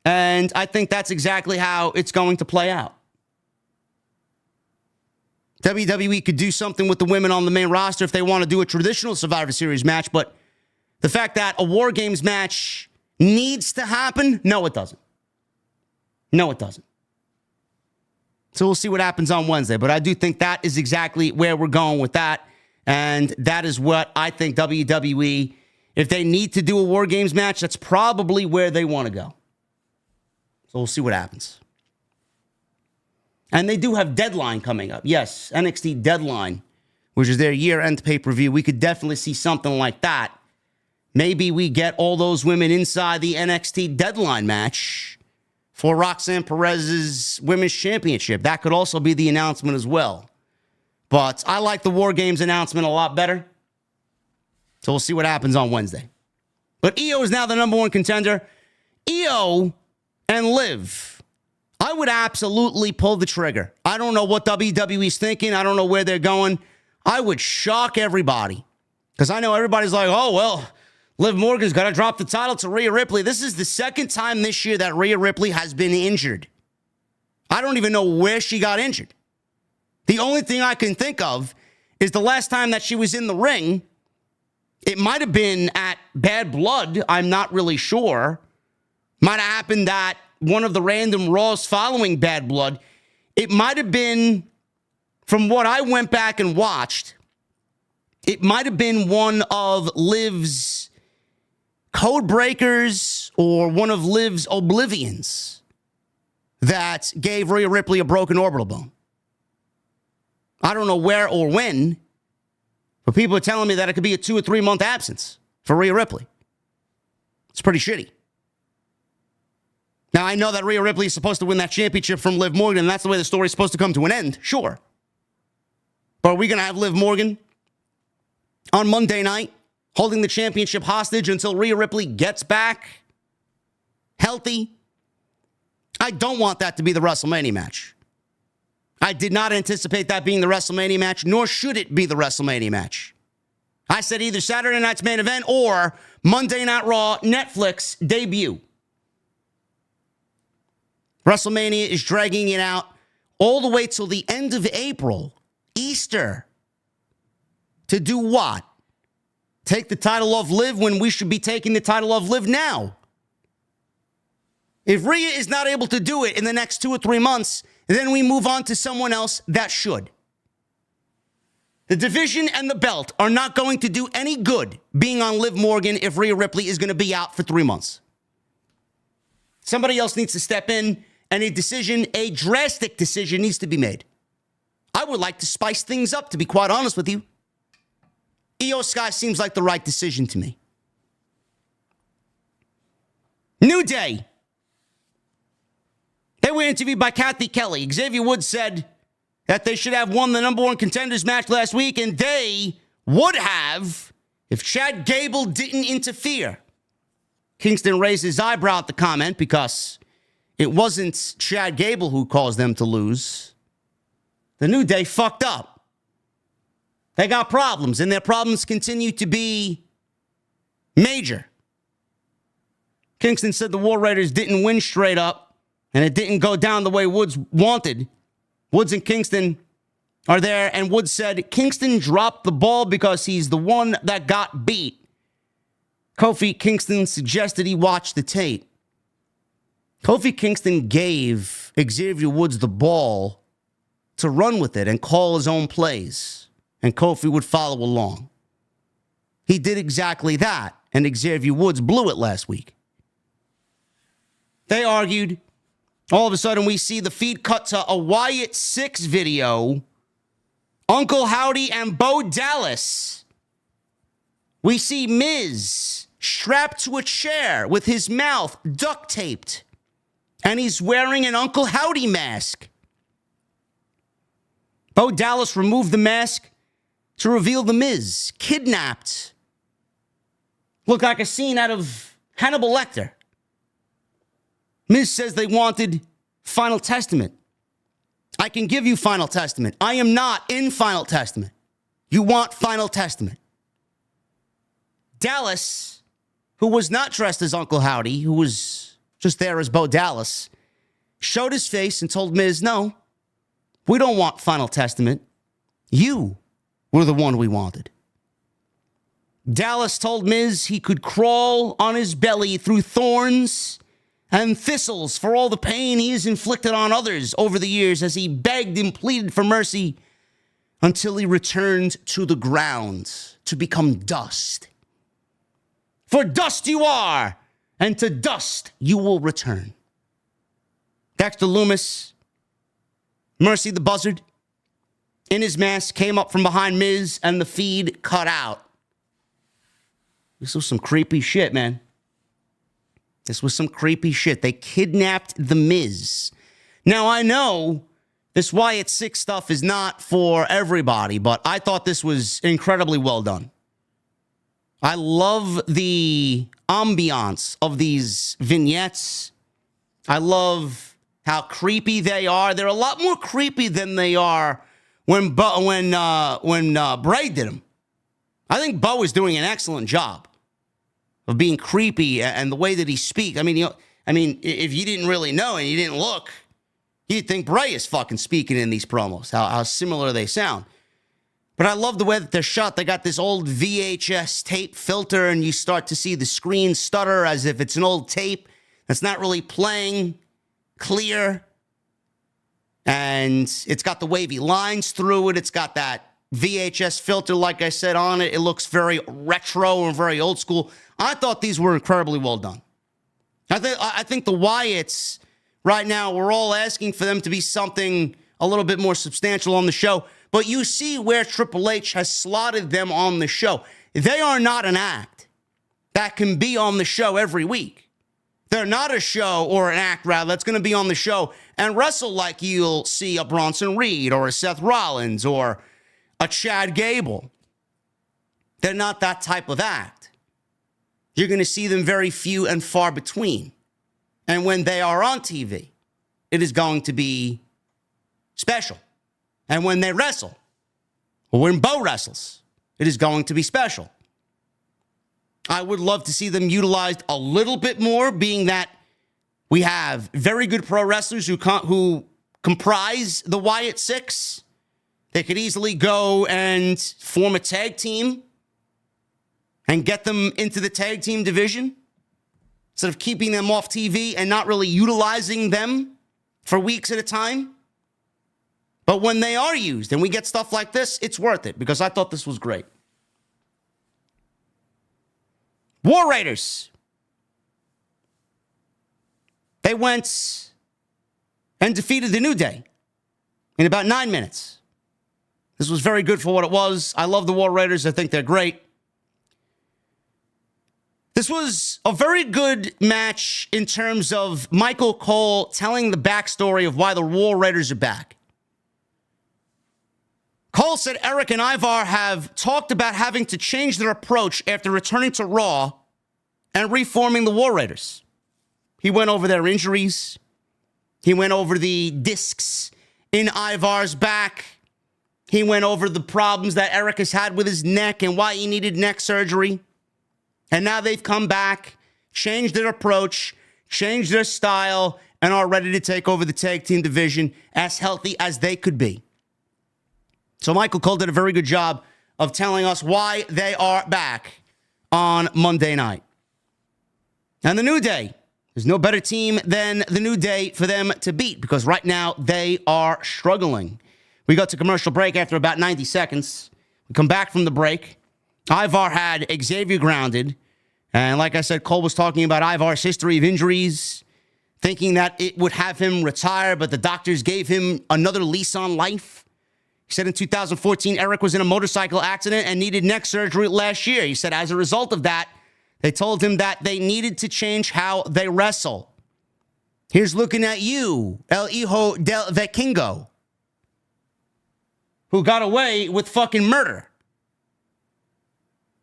and I think that's exactly how it's going to play out. WWE could do something with the women on the main roster if they want to do a traditional Survivor Series match, but the fact that a War Games match needs to happen, no, it doesn't. No, it doesn't. So we'll see what happens on Wednesday. But I do think that is exactly where we're going with that. And that is what I think WWE, if they need to do a War Games match, that's probably where they want to go. So we'll see what happens. And they do have Deadline coming up. Yes, NXT Deadline, which is their year-end pay-per-view. We could definitely see something like that. Maybe we get all those women inside the NXT Deadline match for Roxanne Perez's Women's Championship. That could also be the announcement as well. But I like the War Games announcement a lot better. So we'll see what happens on Wednesday. But Io is now the number one contender. Io and Liv, I would absolutely pull the trigger. I don't know what WWE's thinking. I don't know where they're going. I would shock everybody. Because I know everybody's like, oh, well, Liv Morgan's got to drop the title to Rhea Ripley. This is the second time this year that Rhea Ripley has been injured. I don't even know where she got injured. The only thing I can think of is the last time that she was in the ring. It might have been at Bad Blood. I'm not really sure. Might have happened at one of the random Raws following Bad Blood. It might have been, from what I went back and watched, it might have been one of Liv's code breakers or one of Liv's oblivions that gave Rhea Ripley a broken orbital bone. I don't know where or when, but people are telling me that it could be a 2 or 3 month absence for Rhea Ripley. It's pretty shitty. Now, I know that Rhea Ripley is supposed to win that championship from Liv Morgan, and that's the way the story's supposed to come to an end. Sure. But are we going to have Liv Morgan on Monday night holding the championship hostage until Rhea Ripley gets back healthy? I don't want that to be the WrestleMania match. I did not anticipate that being the WrestleMania match, nor should it be the WrestleMania match. I said either Saturday night's main event or Monday Night Raw Netflix debut. WrestleMania is dragging it out all the way till the end of April, Easter. To do what? Take the title off Liv when we should be taking the title off Liv now. If Rhea is not able to do it in the next 2 or 3 months, then we move on to someone else that should. The division and the belt are not going to do any good being on Liv Morgan if Rhea Ripley is going to be out for 3 months. Somebody else needs to step in, and a drastic decision needs to be made. I would like to spice things up, to be quite honest with you. Io Sky seems like the right decision to me. New Day. They were interviewed by Kathy Kelly. Xavier Woods said that they should have won the number one contenders match last week, and they would have if Chad Gable didn't interfere. Kingston raised his eyebrow at the comment because it wasn't Chad Gable who caused them to lose. The New Day fucked up. They got problems, and their problems continue to be major. Kingston said the War Raiders didn't win straight up, and it didn't go down the way Woods wanted. Woods and Kingston are there, and Woods said Kingston dropped the ball because he's the one that got beat. Kofi Kingston suggested he watch the tape. Kofi Kingston gave Xavier Woods the ball to run with it and call his own plays, and Kofi would follow along. He did exactly that, and Xavier Woods blew it last week. They argued. All of a sudden, we see the feed cut to a Wyatt 6 video. Uncle Howdy and Bo Dallas. We see Miz strapped to a chair with his mouth duct taped. And he's wearing an Uncle Howdy mask. Bo Dallas removed the mask to reveal the Miz kidnapped. Looked like a scene out of Hannibal Lecter. Miz says they wanted Final Testament. I can give you Final Testament. I am not in Final Testament. You want Final Testament. Dallas, who was not dressed as Uncle Howdy, who was just there as Bo Dallas, showed his face and told Miz, no, we don't want Final Testament. You were the one we wanted. Dallas told Miz he could crawl on his belly through thorns and thistles for all the pain he has inflicted on others over the years as he begged and pleaded for mercy until he returned to the ground to become dust. For dust you are, and to dust you will return. Dexter Lumis, Mercy the Buzzard, in his mask, came up from behind Miz, and the feed cut out. This was some creepy shit, man. This was some creepy shit. They kidnapped The Miz. Now, I know this Wyatt 6 stuff is not for everybody, but I thought this was incredibly well done. I love the ambiance of these vignettes. I love how creepy they are. They're a lot more creepy than they are when Bray did them. I think Bo is doing an excellent job of being creepy and the way that he speaks. I mean, if you didn't really know and you didn't look, you'd think Bray is fucking speaking in these promos, how similar they sound. But I love the way that they're shot. They got this old VHS tape filter, and you start to see the screen stutter as if it's an old tape that's not really playing clear. And it's got the wavy lines through it. It's got that VHS filter, like I said, on it. It looks very retro and very old school. I thought these were incredibly well done. I think the Wyatts right now, we're all asking for them to be something a little bit more substantial on the show. But you see where Triple H has slotted them on the show. They are not an act that can be on the show every week. They're not a show, or an act rather, that's going to be on the show and wrestle like you'll see a Bronson Reed or a Seth Rollins or a Chad Gable. They're not that type of act. You're going to see them very few and far between. And when they are on TV, it is going to be special. And when they wrestle, or when Bo wrestles, it is going to be special. I would love to see them utilized a little bit more, being that we have very good pro wrestlers who comprise the Wyatt 6. They could easily go and form a tag team and get them into the tag team division instead of keeping them off TV and not really utilizing them for weeks at a time. But when they are used and we get stuff like this, it's worth it, because I thought this was great. War Raiders. They went and defeated the New Day in about 9 minutes. This was very good for what it was. I love the War Raiders. I think they're great. This was a very good match in terms of Michael Cole telling the backstory of why the War Raiders are back. Cole said Eric and Ivar have talked about having to change their approach after returning to Raw and reforming the War Raiders. He went over their injuries. He went over the discs in Ivar's back. He went over the problems that Eric has had with his neck and why he needed neck surgery. And now they've come back, changed their approach, changed their style, and are ready to take over the tag team division as healthy as they could be. So Michael Cole did a very good job of telling us why they are back on Monday night. And the New Day, there's no better team than the New Day for them to beat, because right now they are struggling. We go to commercial break after about 90 seconds. We come back from the break. Ivar had Xavier grounded. And like I said, Cole was talking about Ivar's history of injuries, thinking that it would have him retire, but the doctors gave him another lease on life. He said in 2014, Eric was in a motorcycle accident and needed neck surgery last year. He said as a result of that, they told him that they needed to change how they wrestle. Here's looking at you, El Hijo del Vikingo, who got away with fucking murder.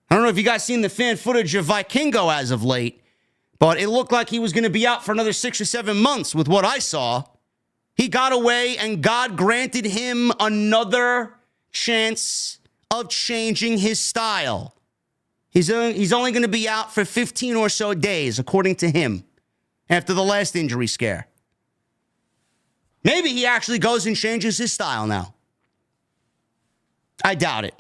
I don't know if you guys seen the fan footage of Vikingo as of late, but it looked like he was going to be out for another 6 or 7 months with what I saw. He got away, and God granted him another chance of changing his style. He's only going to be out for 15 or so days, according to him, after the last injury scare. Maybe he actually goes and changes his style now. I doubt it.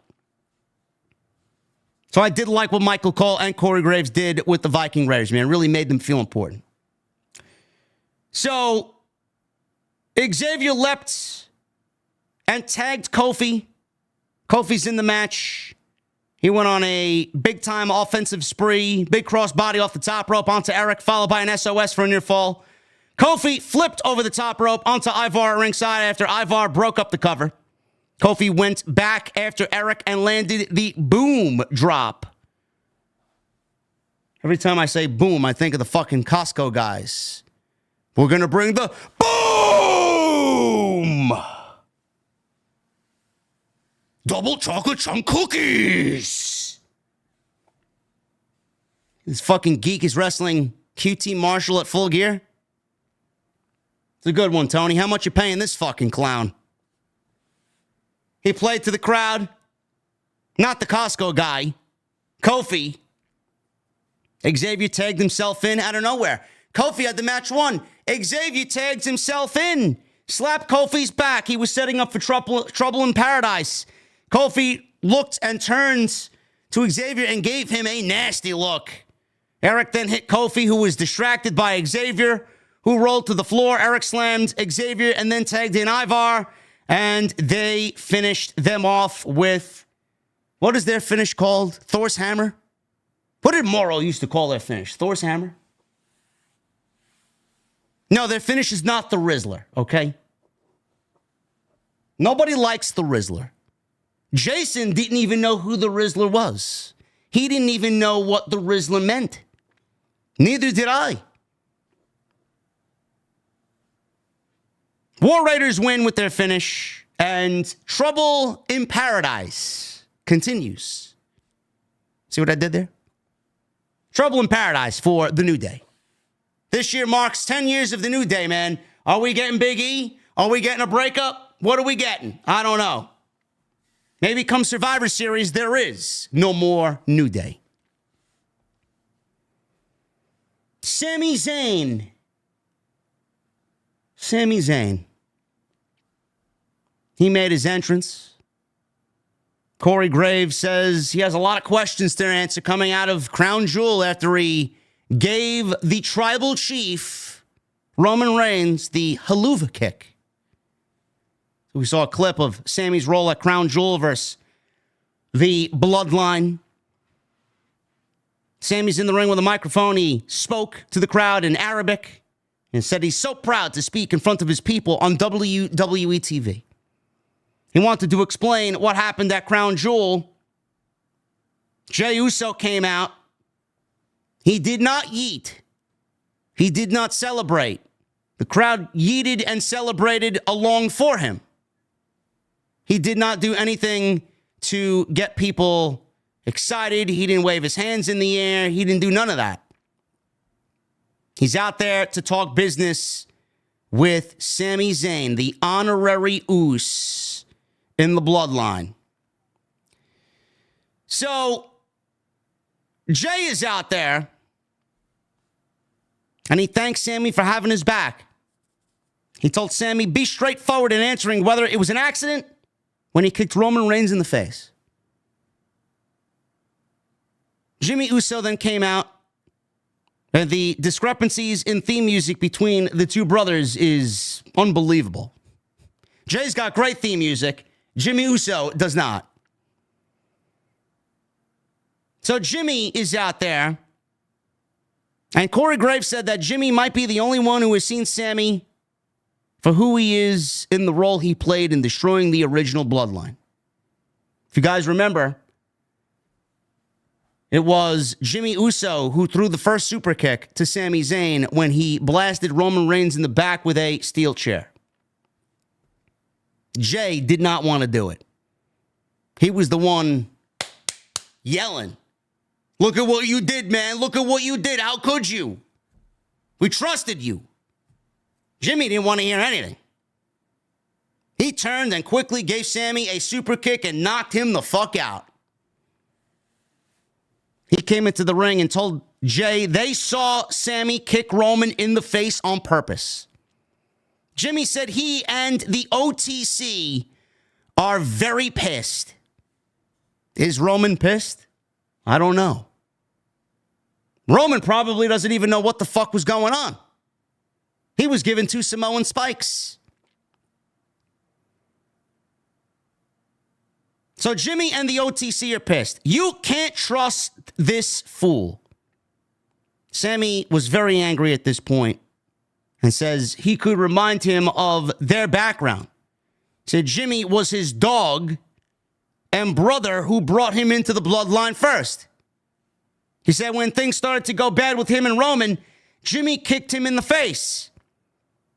So I did like what Michael Cole and Corey Graves did with the Viking Raiders, man. It really made them feel important. So Xavier leapt and tagged Kofi. Kofi's in the match. He went on a big-time offensive spree. Big crossbody off the top rope onto Eric, followed by an SOS for a near fall. Kofi flipped over the top rope onto Ivar at ringside after Ivar broke up the cover. Kofi went back after Eric and landed the boom drop. Every time I say boom, I think of the fucking Costco guys. We're going to bring the boom! Double chocolate chunk cookies! This fucking geek is wrestling QT Marshall at Full Gear. It's a good one, Tony. How much you paying this fucking clown? He played to the crowd. Not the Costco guy. Kofi. Xavier tagged himself in out of nowhere. Kofi had the match won. Xavier tags himself in. Slapped Kofi's back. He was setting up for trouble in paradise. Kofi looked and turned to Xavier and gave him a nasty look. Eric then hit Kofi, who was distracted by Xavier, who rolled to the floor. Eric slammed Xavier and then tagged in Ivar, and they finished them off with, what is their finish called? Thor's Hammer? What did Morrow used to call their finish? Thor's Hammer? No, their finish is not the Rizzler, okay? Nobody likes the Rizzler. Jason didn't even know who the Rizzler was. He didn't even know what the Rizzler meant. Neither did I. War Raiders win with their finish, and Trouble in Paradise continues. See what I did there? Trouble in Paradise for the New Day. This year marks 10 years of the New Day, man. Are we getting Big E? Are we getting a breakup? What are we getting? I don't know. Maybe come Survivor Series, there is no more New Day. Sami Zayn. Sami Zayn. He made his entrance. Corey Graves says he has a lot of questions to answer coming out of Crown Jewel after he gave the tribal chief, Roman Reigns, the haluva kick. We saw a clip of Sami's role at Crown Jewel versus the Bloodline. Sami's in the ring with a microphone. He spoke to the crowd in Arabic and said he's so proud to speak in front of his people on WWE TV. He wanted to explain what happened at Crown Jewel. Jey Uso came out. He did not yeet. He did not celebrate. The crowd yeeted and celebrated along for him. He did not do anything to get people excited. He didn't wave his hands in the air. He didn't do none of that. He's out there to talk business with Sami Zayn, the honorary Uso in the Bloodline. So, Jey is out there, and he thanks Sami for having his back. He told Sami, be straightforward in answering whether it was an accident when he kicked Roman Reigns in the face. Jimmy Uso then came out, and the discrepancies in theme music between the two brothers is unbelievable. Jay's got great theme music. Jimmy Uso does not. So Jimmy is out there, and Corey Graves said that Jimmy might be the only one who has seen Sami for who he is in the role he played in destroying the original Bloodline. If you guys remember, it was Jimmy Uso who threw the first super kick to Sami Zayn when he blasted Roman Reigns in the back with a steel chair. Jey did not want to do it. He was the one yelling, look at what you did, man. Look at what you did. How could you? We trusted you. Jimmy didn't want to hear anything. He turned and quickly gave Sami a super kick and knocked him the fuck out. He came into the ring and told Jey they saw Sami kick Roman in the face on purpose. Jimmy said he and the OTC are very pissed. Is Roman pissed? I don't know. Roman probably doesn't even know what the fuck was going on. He was given 2 Samoan spikes. So Jimmy and the OTC are pissed. You can't trust this fool. Sami was very angry at this point and says he could remind him of their background. Said Jimmy was his dog and brother who brought him into the bloodline first. He said when things started to go bad with him and Roman, Jimmy kicked him in the face.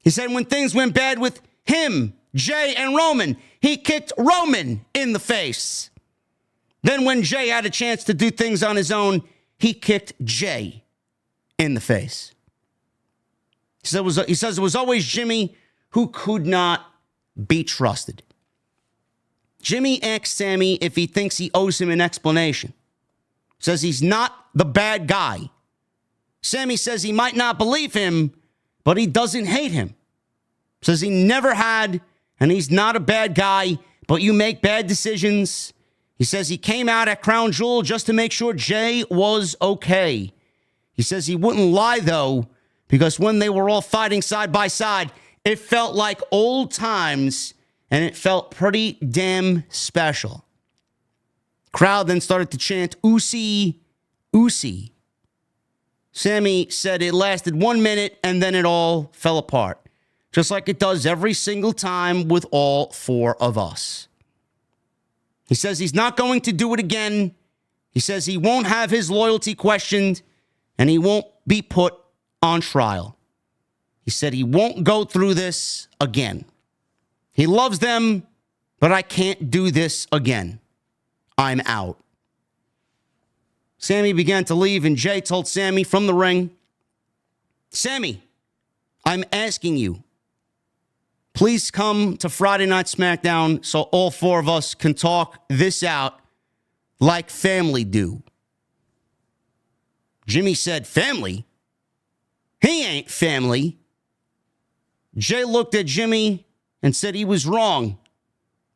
He said when things went bad with him, Jay, and Roman, he kicked Roman in the face. Then when Jay had a chance to do things on his own, he kicked Jay in the face. He says it was always Jimmy who could not be trusted. Jimmy asks Sami if he thinks he owes him an explanation. Says he's not the bad guy. Sami says he might not believe him, but he doesn't hate him. Says he never had, and he's not a bad guy, but you make bad decisions. He says he came out at Crown Jewel just to make sure Jay was okay. He says he wouldn't lie, though, because when they were all fighting side by side, it felt like old times, and it felt pretty damn special. Crowd then started to chant, Usi, Usi. Sami said it lasted 1 minute, and then it all fell apart. Just like it does every single time with all 4 of us. He says he's not going to do it again. He says he won't have his loyalty questioned, and he won't be put on trial. He said he won't go through this again. He loves them, but I can't do this again. I'm out. Sami began to leave, and Jay told Sami from the ring, Sami, I'm asking you, please come to Friday Night SmackDown so all 4 of us can talk this out like family do. Jimmy said, family? He ain't family. Jay looked at Jimmy and said he was wrong.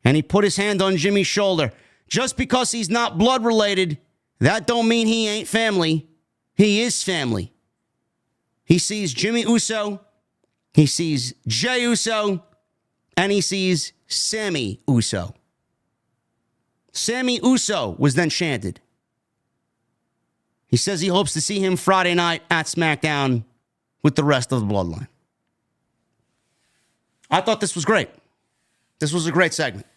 And he put his hand on Jimmy's shoulder. Just because he's not blood related, that don't mean he ain't family. He is family. He sees Jimmy Uso, he sees Jay Uso, and he sees Sami Uso. Sami Uso was then chanted. He says he hopes to see him Friday night at SmackDown with the rest of the Bloodline. I thought this was great. This was a great segment.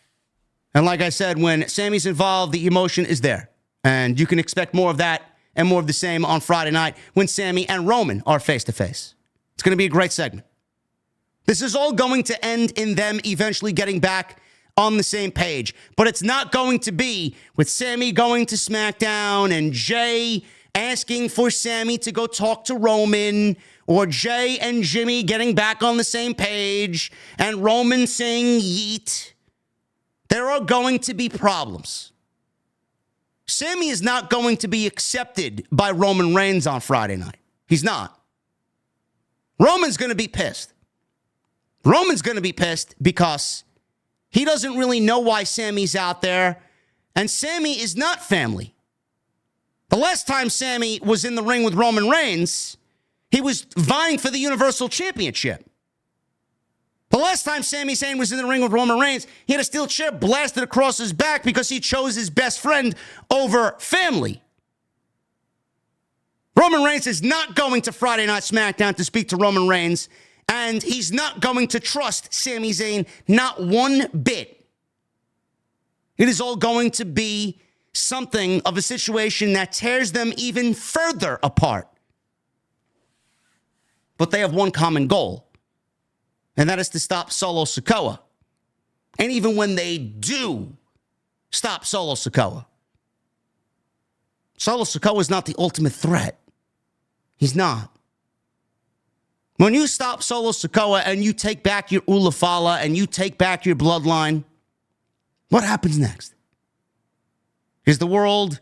And like I said, when Sami's involved, the emotion is there. And you can expect more of that and more of the same on Friday night when Sami and Roman are face-to-face. It's going to be a great segment. This is all going to end in them eventually getting back on the same page. But it's not going to be with Sami going to SmackDown and Jay asking for Sami to go talk to Roman, or Jay and Jimmy getting back on the same page and Roman saying yeet. There are going to be problems. Sami is not going to be accepted by Roman Reigns on Friday night. He's not. Roman's going to be pissed. Roman's going to be pissed because he doesn't really know why Sami's out there, and Sami is not family. The last time Sami was in the ring with Roman Reigns, he was vying for the Universal Championship. The last time Sami Zayn was in the ring with Roman Reigns, he had a steel chair blasted across his back because he chose his best friend over family. Roman Reigns is not going to Friday Night SmackDown to speak to Roman Reigns, and he's not going to trust Sami Zayn, not one bit. It is all going to be something of a situation that tears them even further apart. But they have one common goal, and that is to stop Solo Sikoa. And even when they do stop Solo Sikoa is not the ultimate threat. He's not. When you stop Solo Sikoa and you take back your Ulafala and you take back your bloodline, what happens next? Is the world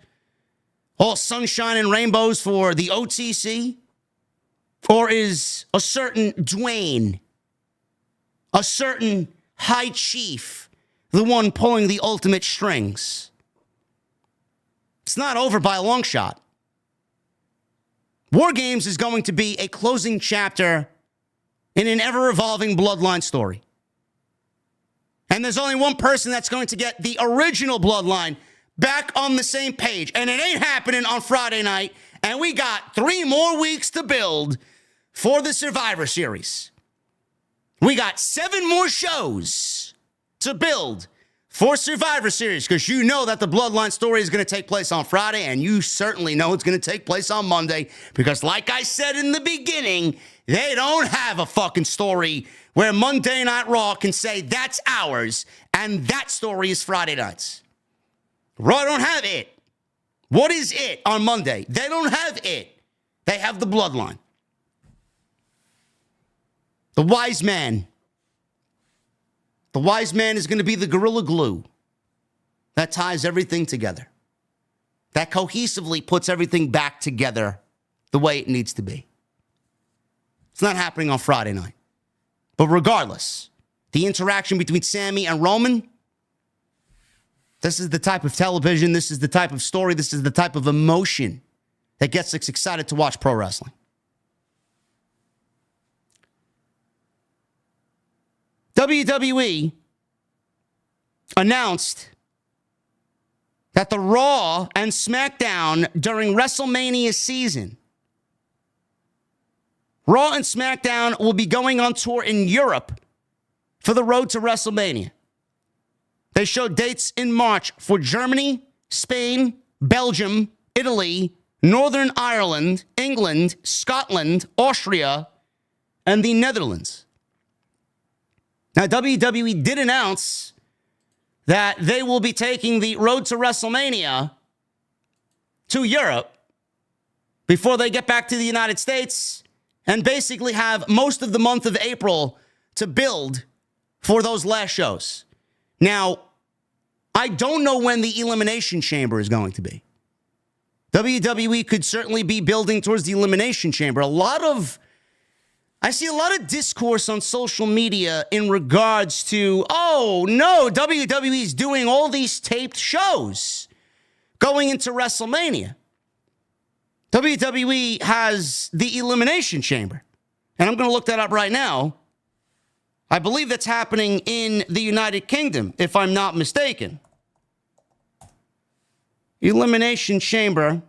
all sunshine and rainbows for the OTC? Or is a certain Dwayne, a certain high chief, the one pulling the ultimate strings? It's not over by a long shot. War Games is going to be a closing chapter in an ever-evolving Bloodline story. And there's only one person that's going to get the original Bloodline back on the same page. And it ain't happening on Friday night. And we got 3 more weeks to build for the Survivor Series. We got 7 more shows to build for Survivor Series, because you know that the Bloodline story is going to take place on Friday, and you certainly know it's going to take place on Monday, because like I said in the beginning, they don't have a fucking story where Monday Night Raw can say that's ours, and that story is Friday nights. Raw don't have it. What is it on Monday? They don't have it. They have the Bloodline. The wise man. The wise man is going to be the gorilla glue that ties everything together, that cohesively puts everything back together the way it needs to be. It's not happening on Friday night. But regardless, the interaction between Sami and Roman, this is the type of television, this is the type of story, this is the type of emotion that gets us excited to watch pro wrestling. WWE announced that the Raw and SmackDown during WrestleMania season, Raw and SmackDown will be going on tour in Europe for the road to WrestleMania. They showed dates in March for Germany, Spain, Belgium, Italy, Northern Ireland, England, Scotland, Austria, and the Netherlands. Now, WWE did announce that they will be taking the road to WrestleMania to Europe before they get back to the United States and basically have most of the month of April to build for those last shows. Now, I don't know when the Elimination Chamber is going to be. WWE could certainly be building towards the Elimination Chamber. I see a lot of discourse on social media in regards to, oh, no, WWE is doing all these taped shows going into WrestleMania. WWE has the Elimination Chamber. And I'm going to look that up right now. I believe that's happening in the United Kingdom, if I'm not mistaken. Elimination Chamber.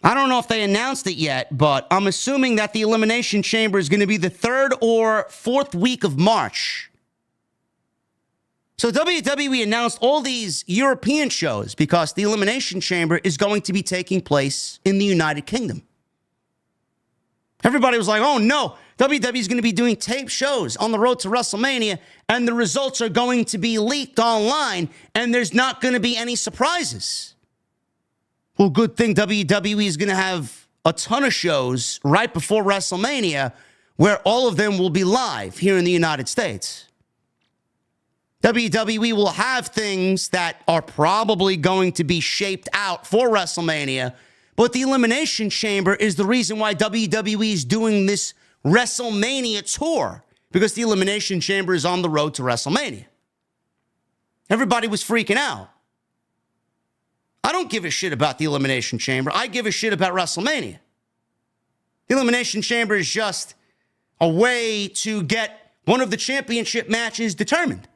I don't know if they announced it yet, but I'm assuming that the Elimination Chamber is going to be the 3rd or 4th week of March. So WWE announced all these European shows because the Elimination Chamber is going to be taking place in the United Kingdom. Everybody was like, oh no, WWE is going to be doing tape shows on the road to WrestleMania, and the results are going to be leaked online, and there's not going to be any surprises. Well, good thing WWE is going to have a ton of shows right before WrestleMania where all of them will be live here in the United States. WWE will have things that are probably going to be shaped out for WrestleMania, but the Elimination Chamber is the reason why WWE is doing this WrestleMania tour, because the Elimination Chamber is on the road to WrestleMania. Everybody was freaking out. I don't give a shit about the Elimination Chamber. I give a shit about WrestleMania. The Elimination Chamber is just a way to get one of the championship matches determined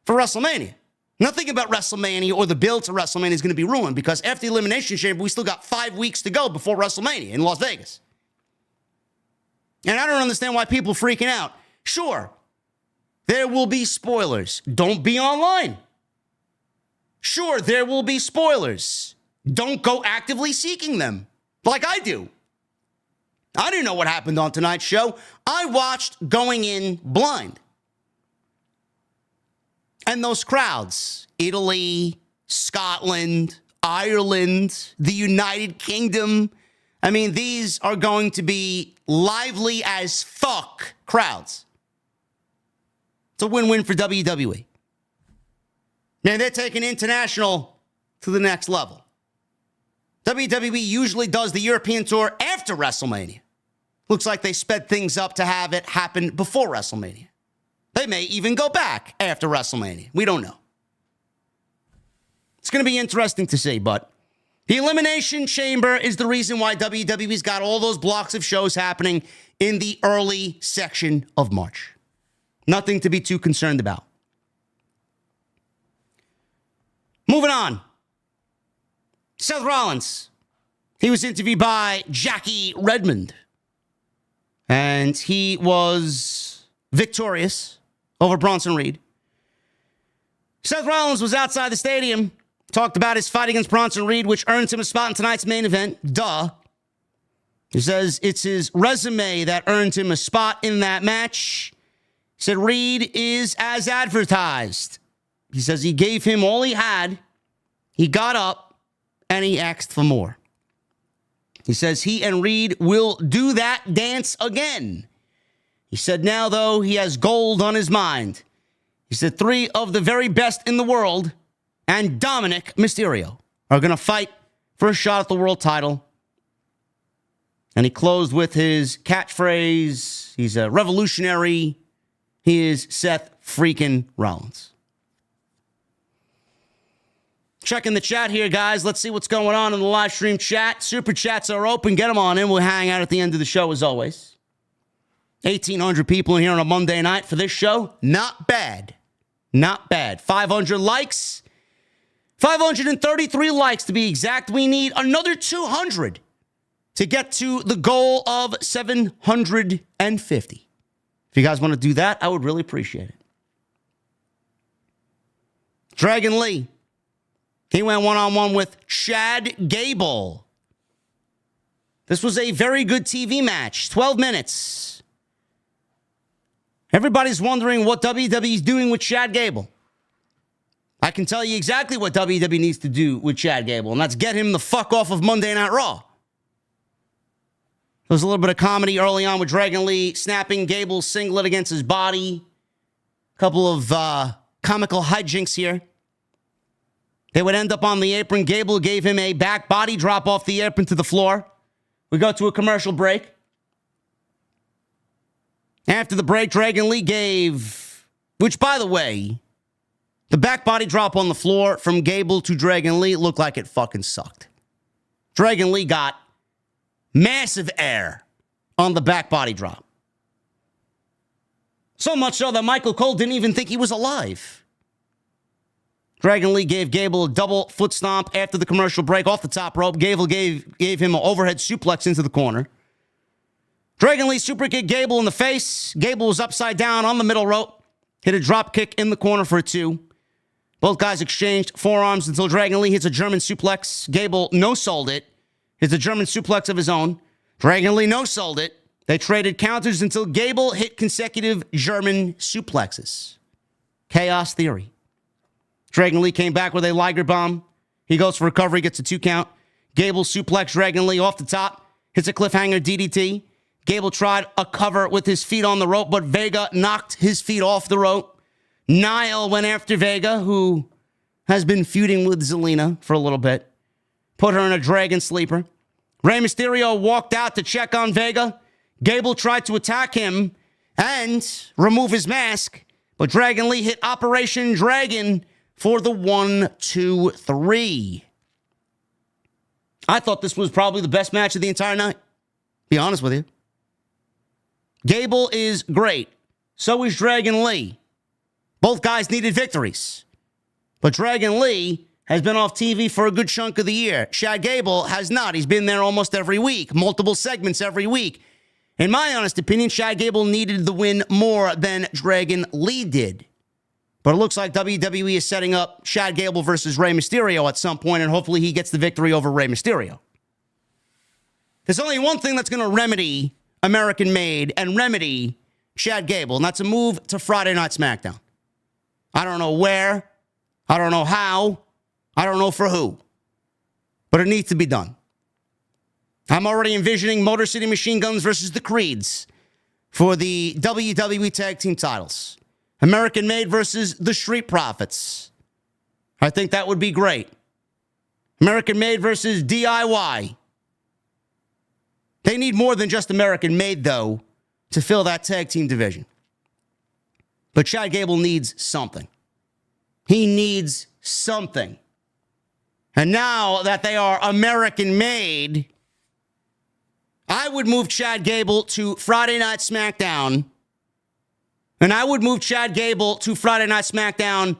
for WrestleMania. Nothing about WrestleMania or the build to WrestleMania is going to be ruined, because after the Elimination Chamber, we still got 5 weeks to go before WrestleMania in Las Vegas. And I don't understand why people are freaking out. Sure, there will be spoilers. Don't be online. Sure, there will be spoilers. Don't go actively seeking them like I do. I didn't know what happened on tonight's show. I watched going in blind. And those crowds, Italy, Scotland, Ireland, the United Kingdom, I mean, these are going to be lively as fuck crowds. It's a win-win for WWE. Man, they're taking international to the next level. WWE usually does the European tour after WrestleMania. Looks like they sped things up to have it happen before WrestleMania. They may even go back after WrestleMania. We don't know. It's going to be interesting to see, but The Elimination Chamber is the reason why WWE's got all those blocks of shows happening in the early section of March. Nothing to be too concerned about. Moving on. Seth Rollins. He was interviewed by Jackie Redmond. And he was victorious over Bronson Reed. Seth Rollins was outside the stadium, talked about his fight against Bronson Reed, which earned him a spot in tonight's main event. Duh. He says it's his resume that earned him a spot in that match. He said Reed is as advertised. He says he gave him all he had. He got up and he asked for more. He says he and Reed will do that dance again. He said now, though, he has gold on his mind. He said 3 of the very best in the world and Dominik Mysterio are going to fight for a shot at the world title. And he closed with his catchphrase. He's a revolutionary. He is Seth freaking Rollins. Checking the chat here, guys. Let's see what's going on in the live stream chat. Super chats are open. Get them on in. We'll hang out at the end of the show as always. 1,800 people in here on a Monday night for this show. Not bad. Not bad. 500 likes. 533 likes to be exact. We need another 200 to get to the goal of 750. If you guys want to do that, I would really appreciate it. Dragon Lee. He went one-on-one with Chad Gable. This was a very good TV match. 12 minutes. Everybody's wondering what WWE's doing with Chad Gable. I can tell you exactly what WWE needs to do with Chad Gable, and that's get him the fuck off of Monday Night Raw. There was a little bit of comedy early on with Dragon Lee snapping Gable's singlet against his body. A couple of comical hijinks here. They would end up on the apron. Gable gave him a back body drop off the apron to the floor. We go to a commercial break. After the break, Dragon Lee gave, which, by the way, the back body drop on the floor from Gable to Dragon Lee looked like it fucking sucked. Dragon Lee got massive air on the back body drop. So much so that Michael Cole didn't even think he was alive. Dragon Lee gave Gable a double foot stomp after the commercial break off the top rope. Gable gave him an overhead suplex into the corner. Dragon Lee super kicked Gable in the face. Gable was upside down on the middle rope. Hit a drop kick in the corner for a 2. Both guys exchanged forearms until Dragon Lee hits a German suplex. Gable no-sold it. Hits a German suplex of his own. Dragon Lee no-sold it. They traded counters until Gable hit consecutive German suplexes. Chaos Theory. Dragon Lee came back with a Liger bomb. He goes for recovery, gets a 2 count. Gable suplex Dragon Lee off the top. Hits a cliffhanger DDT. Gable tried a cover with his feet on the rope, but Vega knocked his feet off the rope. Niall went after Vega, who has been feuding with Zelina for a little bit. Put her in a Dragon Sleeper. Rey Mysterio walked out to check on Vega. Gable tried to attack him and remove his mask, but Dragon Lee hit Operation Dragon for the 1, 2, 3. I thought this was probably the best match of the entire night. Be honest with you. Gable is great. So is Dragon Lee. Both guys needed victories. But Dragon Lee has been off TV for a good chunk of the year. Chad Gable has not. He's been there almost every week. Multiple segments every week. In my honest opinion, Chad Gable needed the win more than Dragon Lee did. But it looks like WWE is setting up Chad Gable versus Rey Mysterio at some point, and hopefully he gets the victory over Rey Mysterio. There's only one thing that's going to remedy American-made and remedy Chad Gable, and that's a move to Friday Night SmackDown. I don't know where. I don't know how. I don't know for who. But it needs to be done. I'm already envisioning Motor City Machine Guns versus the Creeds for the WWE Tag Team titles. American Made versus the Street Profits. I think that would be great. American Made versus DIY. They need more than just American Made, though, to fill that tag team division. But Chad Gable needs something. He needs something. And now that they are American-made, I would move Chad Gable to Friday Night SmackDown. And I would move Chad Gable to Friday Night SmackDown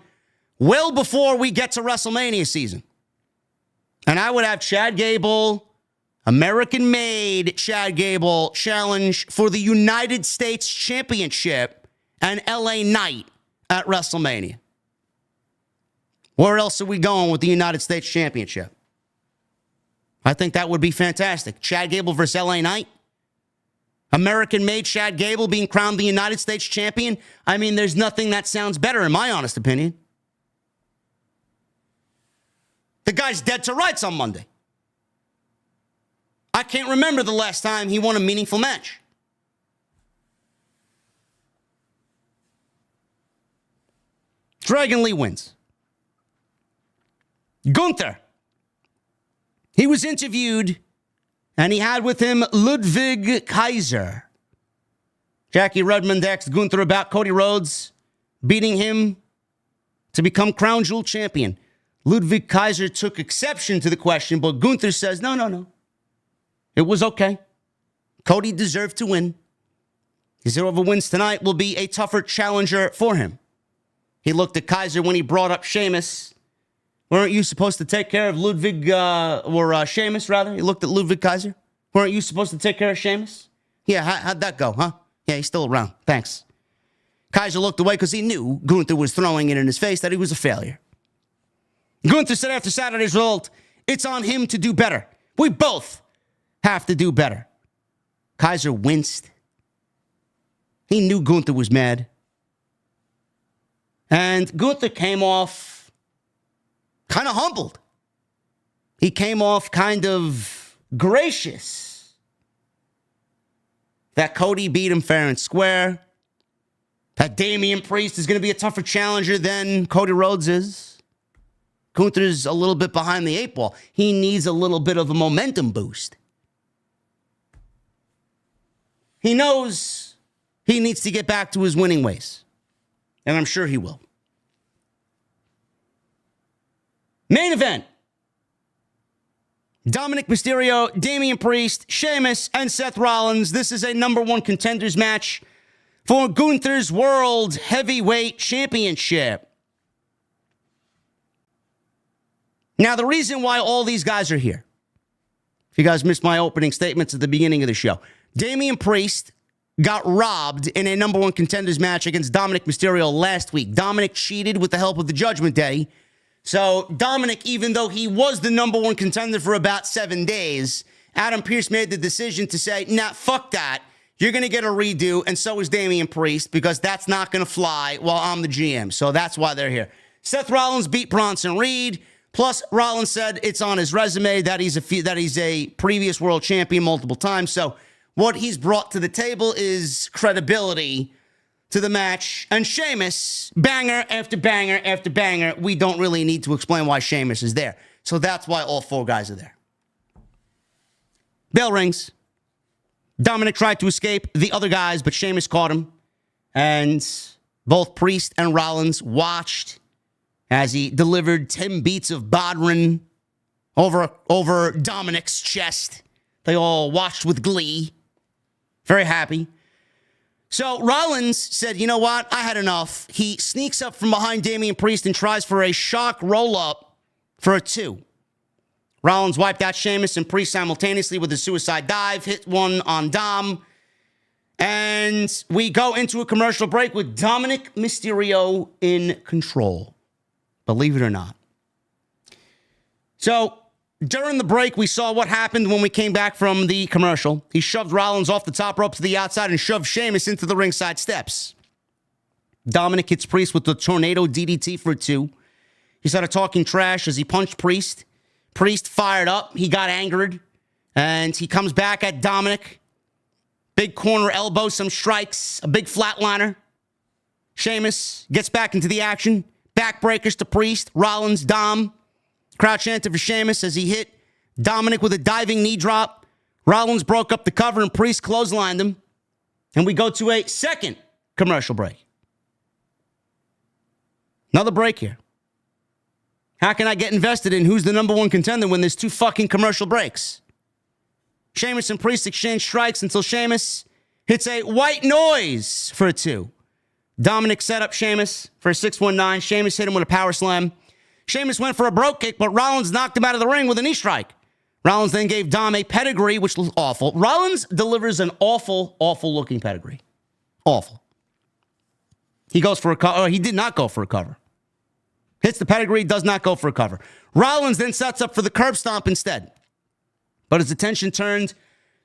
well before we get to WrestleMania season. And I would have Chad Gable, American-made Chad Gable, challenge for the United States Championship and LA Knight at WrestleMania. Where else are we going with the United States Championship? I think that would be fantastic. Chad Gable versus LA Knight. American-made Chad Gable being crowned the United States champion. I mean, there's nothing that sounds better, in my honest opinion. The guy's dead to rights on Monday. I can't remember the last time he won a meaningful match. Dragon Lee wins. Gunther. He was interviewed, and he had with him Ludwig Kaiser. Jackie Redmond asked Gunther about Cody Rhodes beating him to become Crown Jewel champion. Ludwig Kaiser took exception to the question, but Gunther says, no. It was okay. Cody deserved to win. He said whoever wins tonight will be a tougher challenger for him. He looked at Kaiser when he brought up Sheamus. Weren't you supposed to take care of Ludwig, or Sheamus, rather? He looked at Ludwig Kaiser. Weren't you supposed to take care of Sheamus? Yeah, how'd that go, huh? Yeah, he's still around. Thanks. Kaiser looked away because he knew Gunther was throwing it in his face that he was a failure. Gunther said after Saturday's result, it's on him to do better. We both have to do better. Kaiser winced. He knew Gunther was mad. And Gunther came off kind of humbled. He came off kind of gracious that Cody beat him fair and square, that Damian Priest is going to be a tougher challenger than Cody Rhodes is. Gunther's a little bit behind the eight ball. He needs a little bit of a momentum boost. He knows he needs to get back to his winning ways, and I'm sure he will. Main event. Dominik Mysterio, Damian Priest, Sheamus, and Seth Rollins. This is a number one contenders match for Gunther's World Heavyweight Championship. Now, the reason why all these guys are here, if you guys missed my opening statements at the beginning of the show, Damian Priest got robbed in a number one contenders match against Dominik Mysterio last week. Dominik cheated with the help of the Judgment Day. So Dominik, even though he was the number one contender for about 7 days, Adam Pearce made the decision to say, nah, fuck that. You're going to get a redo, and so is Damian Priest, because that's not going to fly while I'm the GM. So that's why they're here. Seth Rollins beat Bronson Reed. Plus, Rollins said it's on his resume that he's a previous world champion multiple times. So what he's brought to the table is credibility to the match. And Sheamus, banger after banger after banger. We don't really need to explain why Sheamus is there. So that's why all four guys are there. Bell rings. Dominik tried to escape the other guys, but Sheamus caught him. And both Priest and Rollins watched as he delivered 10 beats of Bodhrán over Dominik's chest. They all watched with glee. Very happy. So Rollins said, you know what? I had enough. He sneaks up from behind Damian Priest and tries for a shock roll-up for a 2. Rollins wiped out Sheamus and Priest simultaneously with a suicide dive, hit one on Dom. And we go into a commercial break with Dominik Mysterio in control. Believe it or not. So, during the break, we saw what happened when we came back from the commercial. He shoved Rollins off the top rope to the outside and shoved Sheamus into the ringside steps. Dominik hits Priest with the tornado DDT for a 2. He started talking trash as he punched Priest. Priest fired up. He got angered. And he comes back at Dominik. Big corner elbow, some strikes, a big flatliner. Sheamus gets back into the action. Backbreakers to Priest, Rollins, Dom. Crowd chanted for Sheamus as he hit Dominik with a diving knee drop. Rollins broke up the cover and Priest clotheslined him. And we go to a second commercial break. Another break here. How can I get invested in who's the number one contender when there's 2 fucking commercial breaks? Sheamus and Priest exchange strikes until Sheamus hits a white noise for a 2. Dominik set up Sheamus for a 619. Sheamus hit him with a power slam. Sheamus went for a brogue kick, but Rollins knocked him out of the ring with a knee strike. Rollins then gave Dom a pedigree, which was awful. Rollins delivers an awful, awful looking pedigree. Awful. He goes for a cover. He did not go for a cover. Hits the pedigree, does not go for a cover. Rollins then sets up for the curb stomp instead. But his attention turned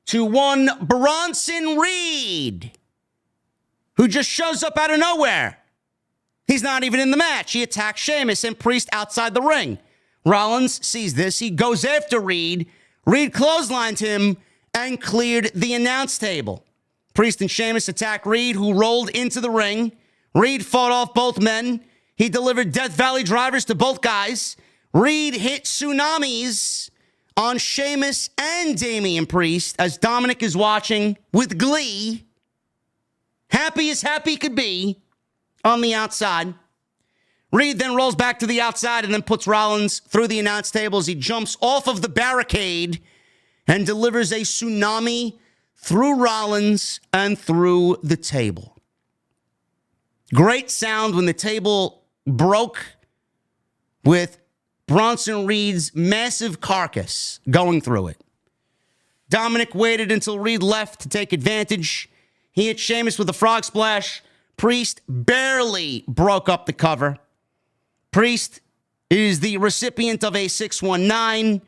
to one Bronson Reed, who just shows up out of nowhere. He's not even in the match. He attacks Sheamus and Priest outside the ring. Rollins sees this. He goes after Reed. Reed clotheslined him and cleared the announce table. Priest and Sheamus attacked Reed, who rolled into the ring. Reed fought off both men. He delivered Death Valley drivers to both guys. Reed hit tsunamis on Sheamus and Damian Priest as Dominik is watching with glee. Happy as happy could be on the outside. Reed then rolls back to the outside and then puts Rollins through the announce table as he jumps off of the barricade and delivers a tsunami through Rollins and through the table. Great sound when the table broke with Bronson Reed's massive carcass going through it. Dominik waited until Reed left to take advantage. He hit Sheamus with a frog splash. Priest barely broke up the cover. Priest is the recipient of a 619.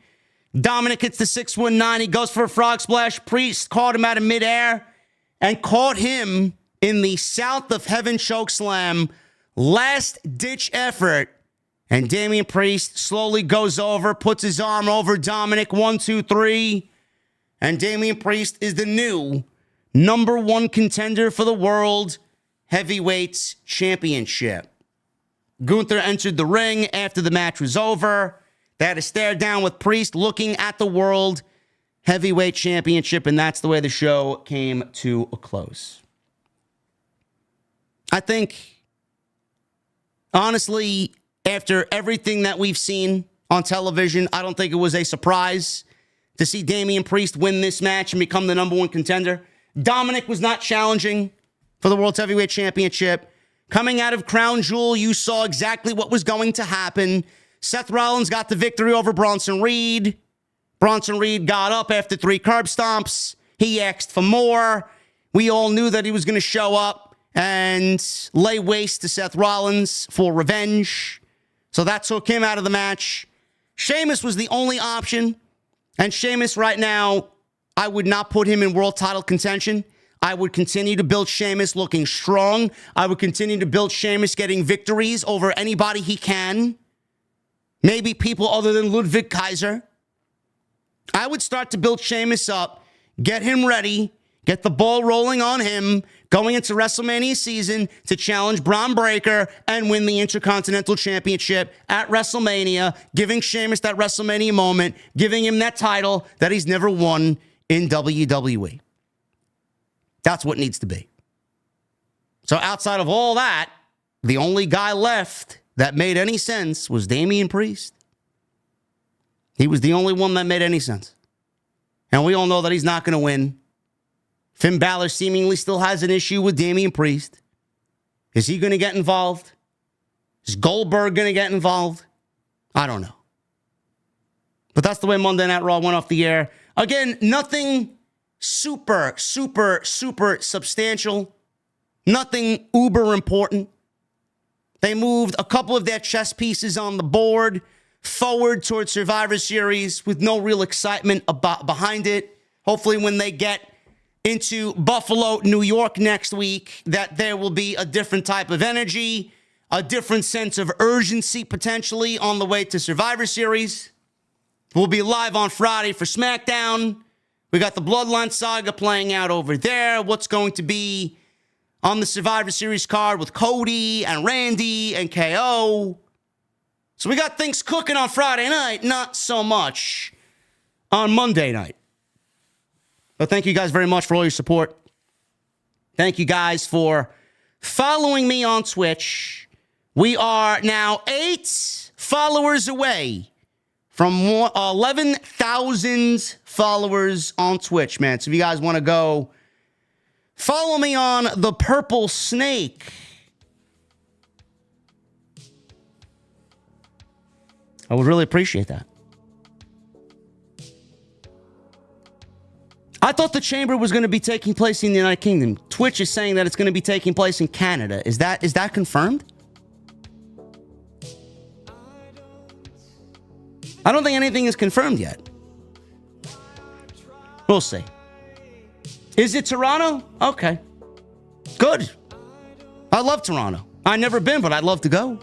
Dominik hits the 619. He goes for a frog splash. Priest caught him out of midair and caught him in the South of Heaven chokeslam. Last-ditch effort. And Damian Priest slowly goes over, puts his arm over Dominik. 1, 2, 3. And Damian Priest is the new number 1 contender for the World Heavyweight Championship. Gunther entered the ring after the match was over. They had a stare down with Priest looking at the World Heavyweight Championship, and that's the way the show came to a close. I think, honestly, after everything that we've seen on television, I don't think it was a surprise to see Damian Priest win this match and become the number 1 contender. Dominik was not challenging for the World Heavyweight Championship. Coming out of Crown Jewel, you saw exactly what was going to happen. Seth Rollins got the victory over Bronson Reed. Bronson Reed got up after 3 curb stomps. He asked for more. We all knew that he was going to show up and lay waste to Seth Rollins for revenge. So that took him out of the match. Sheamus was the only option. And Sheamus right now, I would not put him in world title contention. I would continue to build Sheamus looking strong. I would continue to build Sheamus getting victories over anybody he can. Maybe people other than Ludwig Kaiser. I would start to build Sheamus up, get him ready, get the ball rolling on him, going into WrestleMania season to challenge Braun Breaker and win the Intercontinental Championship at WrestleMania, giving Sheamus that WrestleMania moment, giving him that title that he's never won in WWE. That's what needs to be. So outside of all that, the only guy left that made any sense was Damian Priest. He was the only one that made any sense. And we all know that he's not going to win. Finn Balor seemingly still has an issue with Damian Priest. Is he going to get involved? Is Goldberg going to get involved? I don't know. But that's the way Monday Night Raw went off the air. Again, nothing super substantial. Nothing uber important. They moved a couple of their chess pieces on the board forward towards Survivor Series with no real excitement behind it. Hopefully when they get into Buffalo, New York next week, that there will be a different type of energy, a different sense of urgency potentially on the way to Survivor Series. We'll be live on Friday for SmackDown. We got the Bloodline saga playing out over there. What's going to be on the Survivor Series card with Cody and Randy and KO. So we got things cooking on Friday night, not so much on Monday night. But thank you guys very much for all your support. Thank you guys for following me on Twitch. We are now 8 followers away from 11,000 followers on Twitch, man. So if you guys want to go follow me on the Purple Snake, I would really appreciate that. I thought the Chamber was going to be taking place in the United Kingdom. Twitch is saying that it's going to be taking place in Canada. Is that confirmed? I don't think anything is confirmed yet. We'll see. Is it Toronto? Okay. Good. I love Toronto. I've never been, but I'd love to go.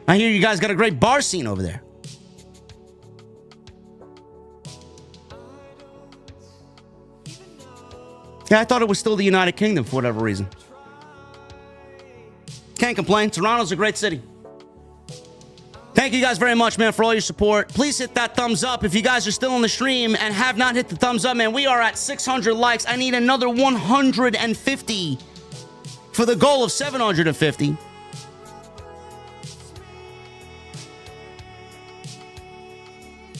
I hear you guys got a great bar scene over there. Yeah, I thought it was still the United Kingdom for whatever reason. Can't complain. Toronto's a great city. Thank you guys very much, man, for all your support. Please hit that thumbs up. If you guys are still on the stream and have not hit the thumbs up, man, we are at 600 likes. I need another 150 for the goal of 750.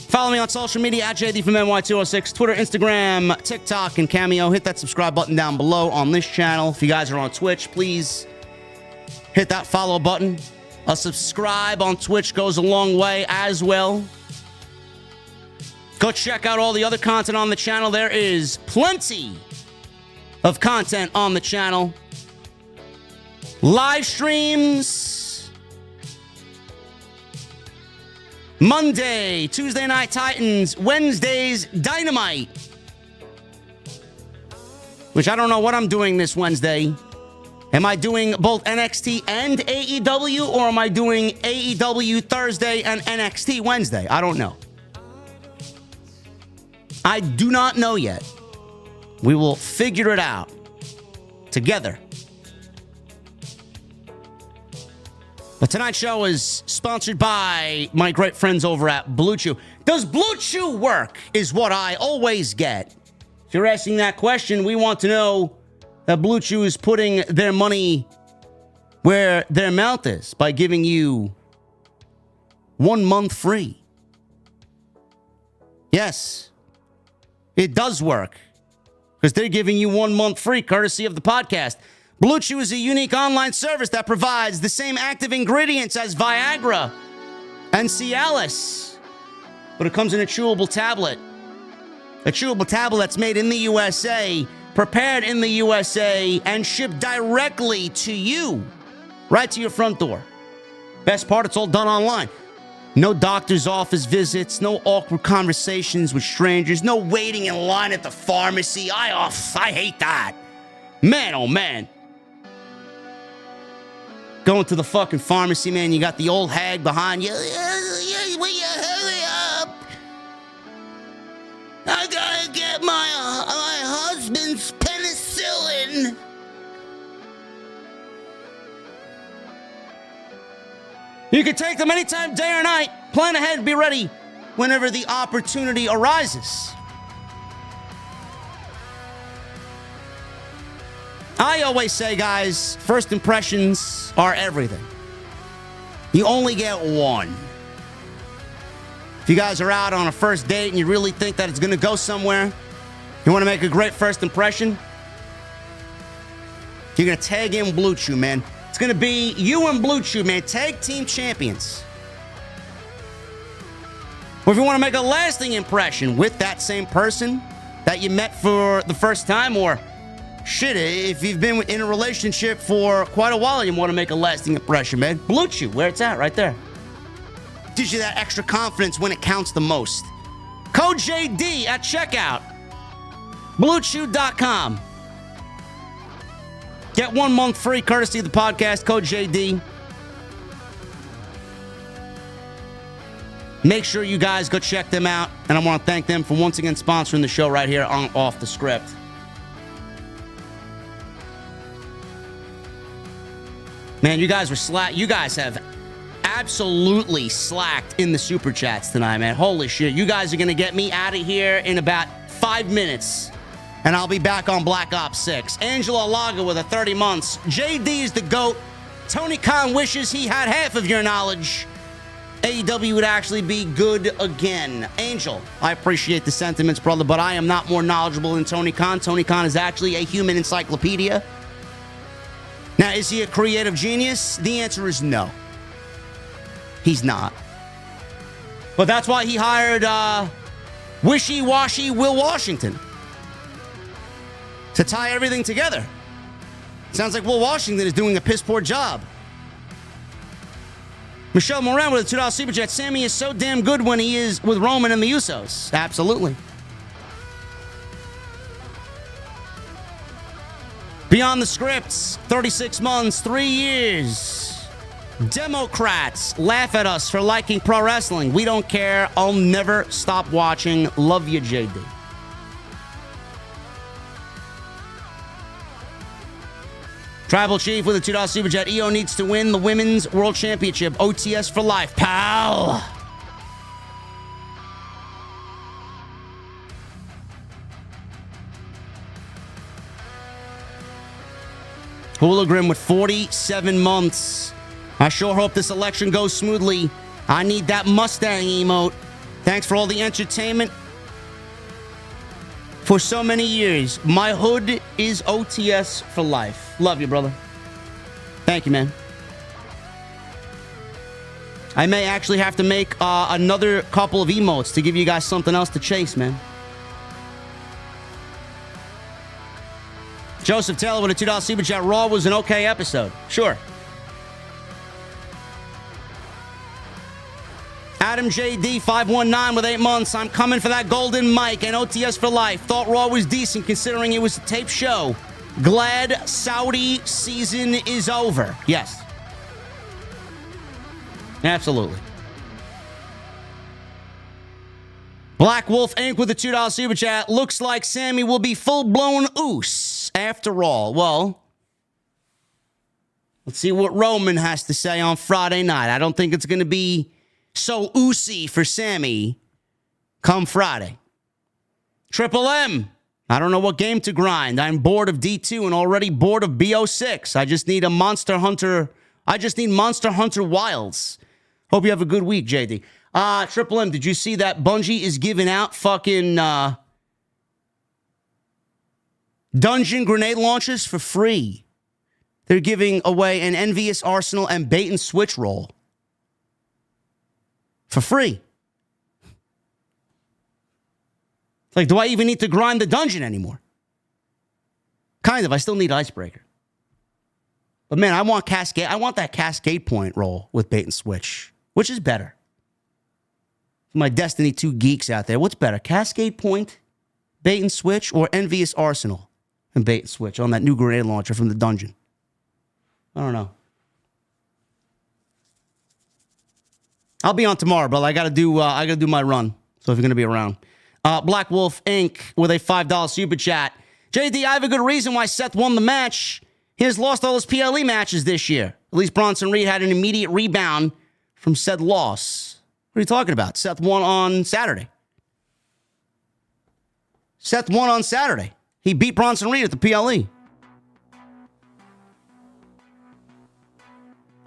Follow me on social media at JD from NY206, Twitter, Instagram, TikTok, and Cameo. Hit that subscribe button down below on this channel. If you guys are on Twitch, please hit that follow button. A subscribe on Twitch goes a long way as well. Go check out all the other content on the channel. There is plenty of content on the channel. Live streams. Monday, Tuesday Night Titans. Wednesdays, Dynamite. Which I don't know what I'm doing this Wednesday. Am I doing both NXT and AEW, or am I doing AEW Thursday and NXT Wednesday? I don't know. I do not know yet. We will figure it out together. But tonight's show is sponsored by my great friends over at Blue Chew. Does Blue Chew work is what I always get. If you're asking that question, we want to know that Blue Chew is putting their money where their mouth is by giving you 1 month free. Yes, it does work because they're giving you 1 month free courtesy of the podcast. Blue Chew is a unique online service that provides the same active ingredients as Viagra and Cialis, but it comes in a chewable tablet. A chewable tablet that's made in the USA, prepared in the USA, and shipped directly to you, right to your front door. Best part, it's all done online. No doctor's office visits, no awkward conversations with strangers, no waiting in line at the pharmacy. I hate that. Man, oh man. Going to the fucking pharmacy, man, you got the old hag behind you. Will you hurry up? I gotta get my husband's penicillin. You can take them anytime, day or night. Plan ahead, be ready whenever the opportunity arises. I always say, guys, first impressions are everything. You only get one. If you guys are out on a first date and you really think that it's going to go somewhere, you want to make a great first impression, you're going to tag in Blue Chew, man. It's going to be you and Blue Chew, man. Tag team champions. Or if you want to make a lasting impression with that same person that you met for the first time, or shit, if you've been in a relationship for quite a while and you want to make a lasting impression, man, Blue Chew, where it's at, right there. Gives you that extra confidence when it counts the most. Code JD at checkout. BlueChew.com. Get 1 month free courtesy of the podcast. Code JD. Make sure you guys go check them out. And I want to thank them for once again sponsoring the show right here on Off the Script. Man, you guys were slack. You guys have absolutely slacked in the super chats tonight, man. Holy shit. You guys are going to get me out of here in about 5 minutes. And I'll be back on Black Ops 6. Angela Laga with a 30 months. JD's the GOAT. Tony Khan wishes he had half of your knowledge. AEW would actually be good again. Angel, I appreciate the sentiments, brother, but I am not more knowledgeable than Tony Khan. Tony Khan is actually a human encyclopedia. Now, is he a creative genius? The answer is no. He's not. But that's why he hired wishy-washy Will Washington to tie everything together. Sounds like Will Washington is doing a piss-poor job. Michelle Moran with a $2 Super Chat. Sami is so damn good when he is with Roman and the Usos. Absolutely. Beyond the Scripts, 36 months, 3 years. Democrats laugh at us for liking pro wrestling. We don't care. I'll never stop watching. Love you, JD. Tribal Chief with a $2 Super Chat. EO needs to win the Women's World Championship. OTS for life, pal. Hooligrim with 47 months. I sure hope this election goes smoothly. I need that Mustang emote. Thanks for all the entertainment for so many years. My hood is OTS for life. Love you, brother. Thank you, man. I may actually have to make another couple of emotes to give you guys something else to chase, man. Joseph Taylor with a $2 Super Chat. Raw was an okay episode. Sure. Adam JD 519 with 8 months. I'm coming for that golden mic and OTS for life. Thought Raw was decent considering it was a tape show. Glad Saudi season is over. Yes. Absolutely. Black Wolf Inc. with a $2 Super Chat. Looks like Sami will be full-blown oos after all. Well, let's see what Roman has to say on Friday night. I don't think it's going to be so oozy for Sami come Friday. Triple M. I don't know what game to grind. I'm bored of D2 and already bored of BO6. I just need a Monster Hunter. I just need Monster Hunter Wilds. Hope you have a good week, JD. Triple M, did you see that Bungie is giving out fucking dungeon grenade launchers for free? They're giving away an Envious Arsenal and bait and switch roll for free. Like, do I even need to grind the dungeon anymore? Kind of. I still need Icebreaker. But man, I want Cascade. I want that Cascade point roll with bait and switch. Which is better? My Destiny 2 geeks out there, what's better? Cascade point, bait and switch, or Envious Arsenal and bait and switch on that new grenade launcher from the dungeon? I don't know. I'll be on tomorrow, brother. I gotta do my run. So if you're gonna be around. Black Wolf Inc. with a $5 Super Chat. JD, I have a good reason why Seth won the match. He has lost all his PLE matches this year. At least Bronson Reed had an immediate rebound from said loss. What are you talking about? Seth won on Saturday. Seth won on Saturday. He beat Bronson Reed at the PLE.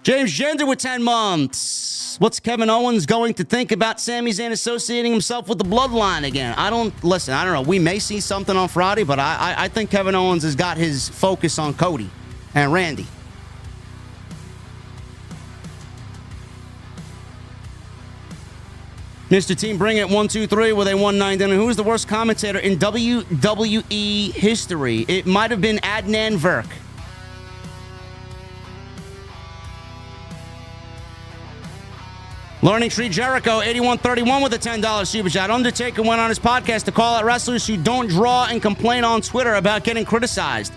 James Gender with 10 months. What's Kevin Owens going to think about Sami Zayn associating himself with the Bloodline again? I don't know. We may see something on Friday, but I think Kevin Owens has got his focus on Cody and Randy. Mr. Team Bring It 123 with a 199. Who is the worst commentator in WWE history? It might have been Adnan Virk. Learning Tree Jericho 8131 with a $10 Super Chat. Undertaker went on his podcast to call out wrestlers who don't draw and complain on Twitter about getting criticized.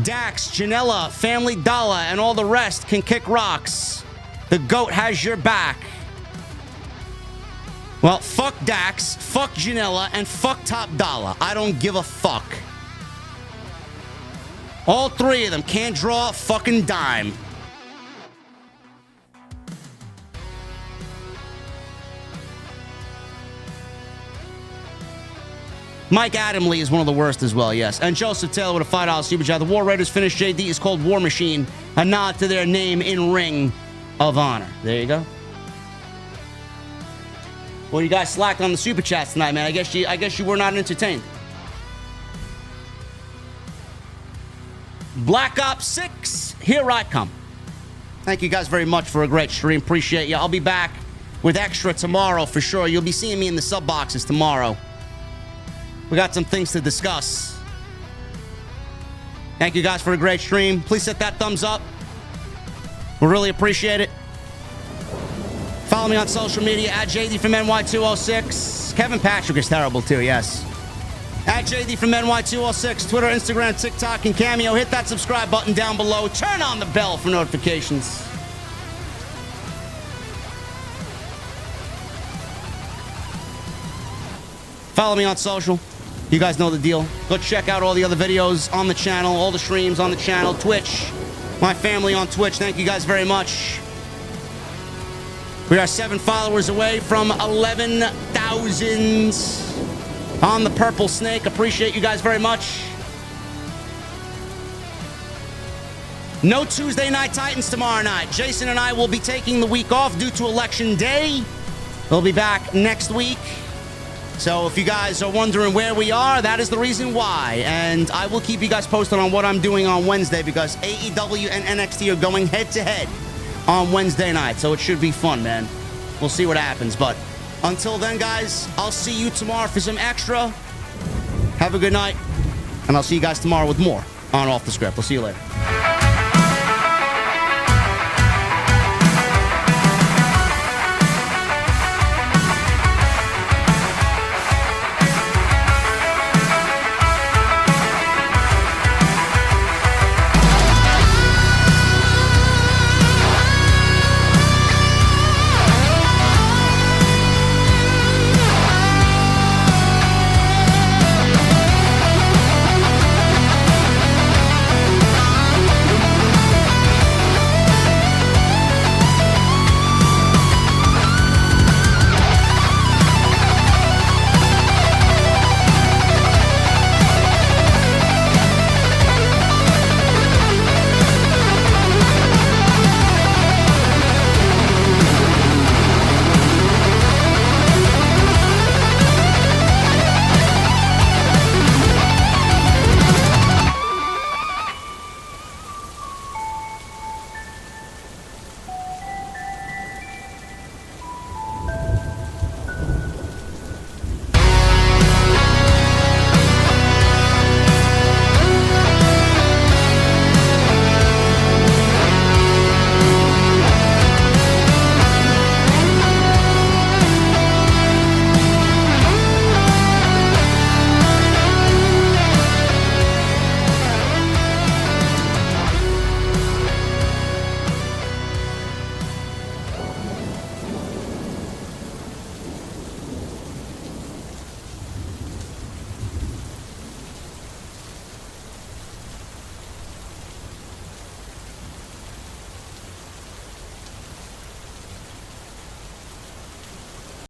Dax, Janela, Family Dollar, and all the rest can kick rocks. The GOAT has your back. Well, fuck Dax, fuck Janela, and fuck Top Dollar. I don't give a fuck. All three of them can't draw a fucking dime. Mike Adamley is one of the worst as well, yes. And Joseph Taylor with a $5 super chat. The War Raiders finish JD is called War Machine, a nod to their name in Ring of Honor. There you go. Well, you guys slacked on the super chats tonight, man. I guess you were not entertained. Black Ops 6, here I come. Thank you guys very much for a great stream. Appreciate you. I'll be back with extra tomorrow for sure. You'll be seeing me in the sub boxes tomorrow. We got some things to discuss. Thank you guys for a great stream. Please hit that thumbs up. We really appreciate it. Follow me on social media at JD from NY206. Kevin Patrick is terrible too, yes. At JD from NY206, Twitter, Instagram, TikTok, and Cameo. Hit that subscribe button down below. Turn on the bell for notifications. Follow me on social. You guys know the deal. Go check out all the other videos on the channel, all the streams on the channel, Twitch. My family on Twitch, thank you guys very much. We are 7 followers away from 11,000 on the Purple Snake. Appreciate you guys very much. No Tuesday Night Titans tomorrow night. Jason and I will be taking the week off due to Election Day. We'll be back next week. So if you guys are wondering where we are, that is the reason why. And I will keep you guys posted on what I'm doing on Wednesday because AEW and NXT are going head-to-head on Wednesday night. So it should be fun, man. We'll see what happens. But until then, guys, I'll see you tomorrow for some extra. Have a good night. And I'll see you guys tomorrow with more on Off the Script. I'll see you later.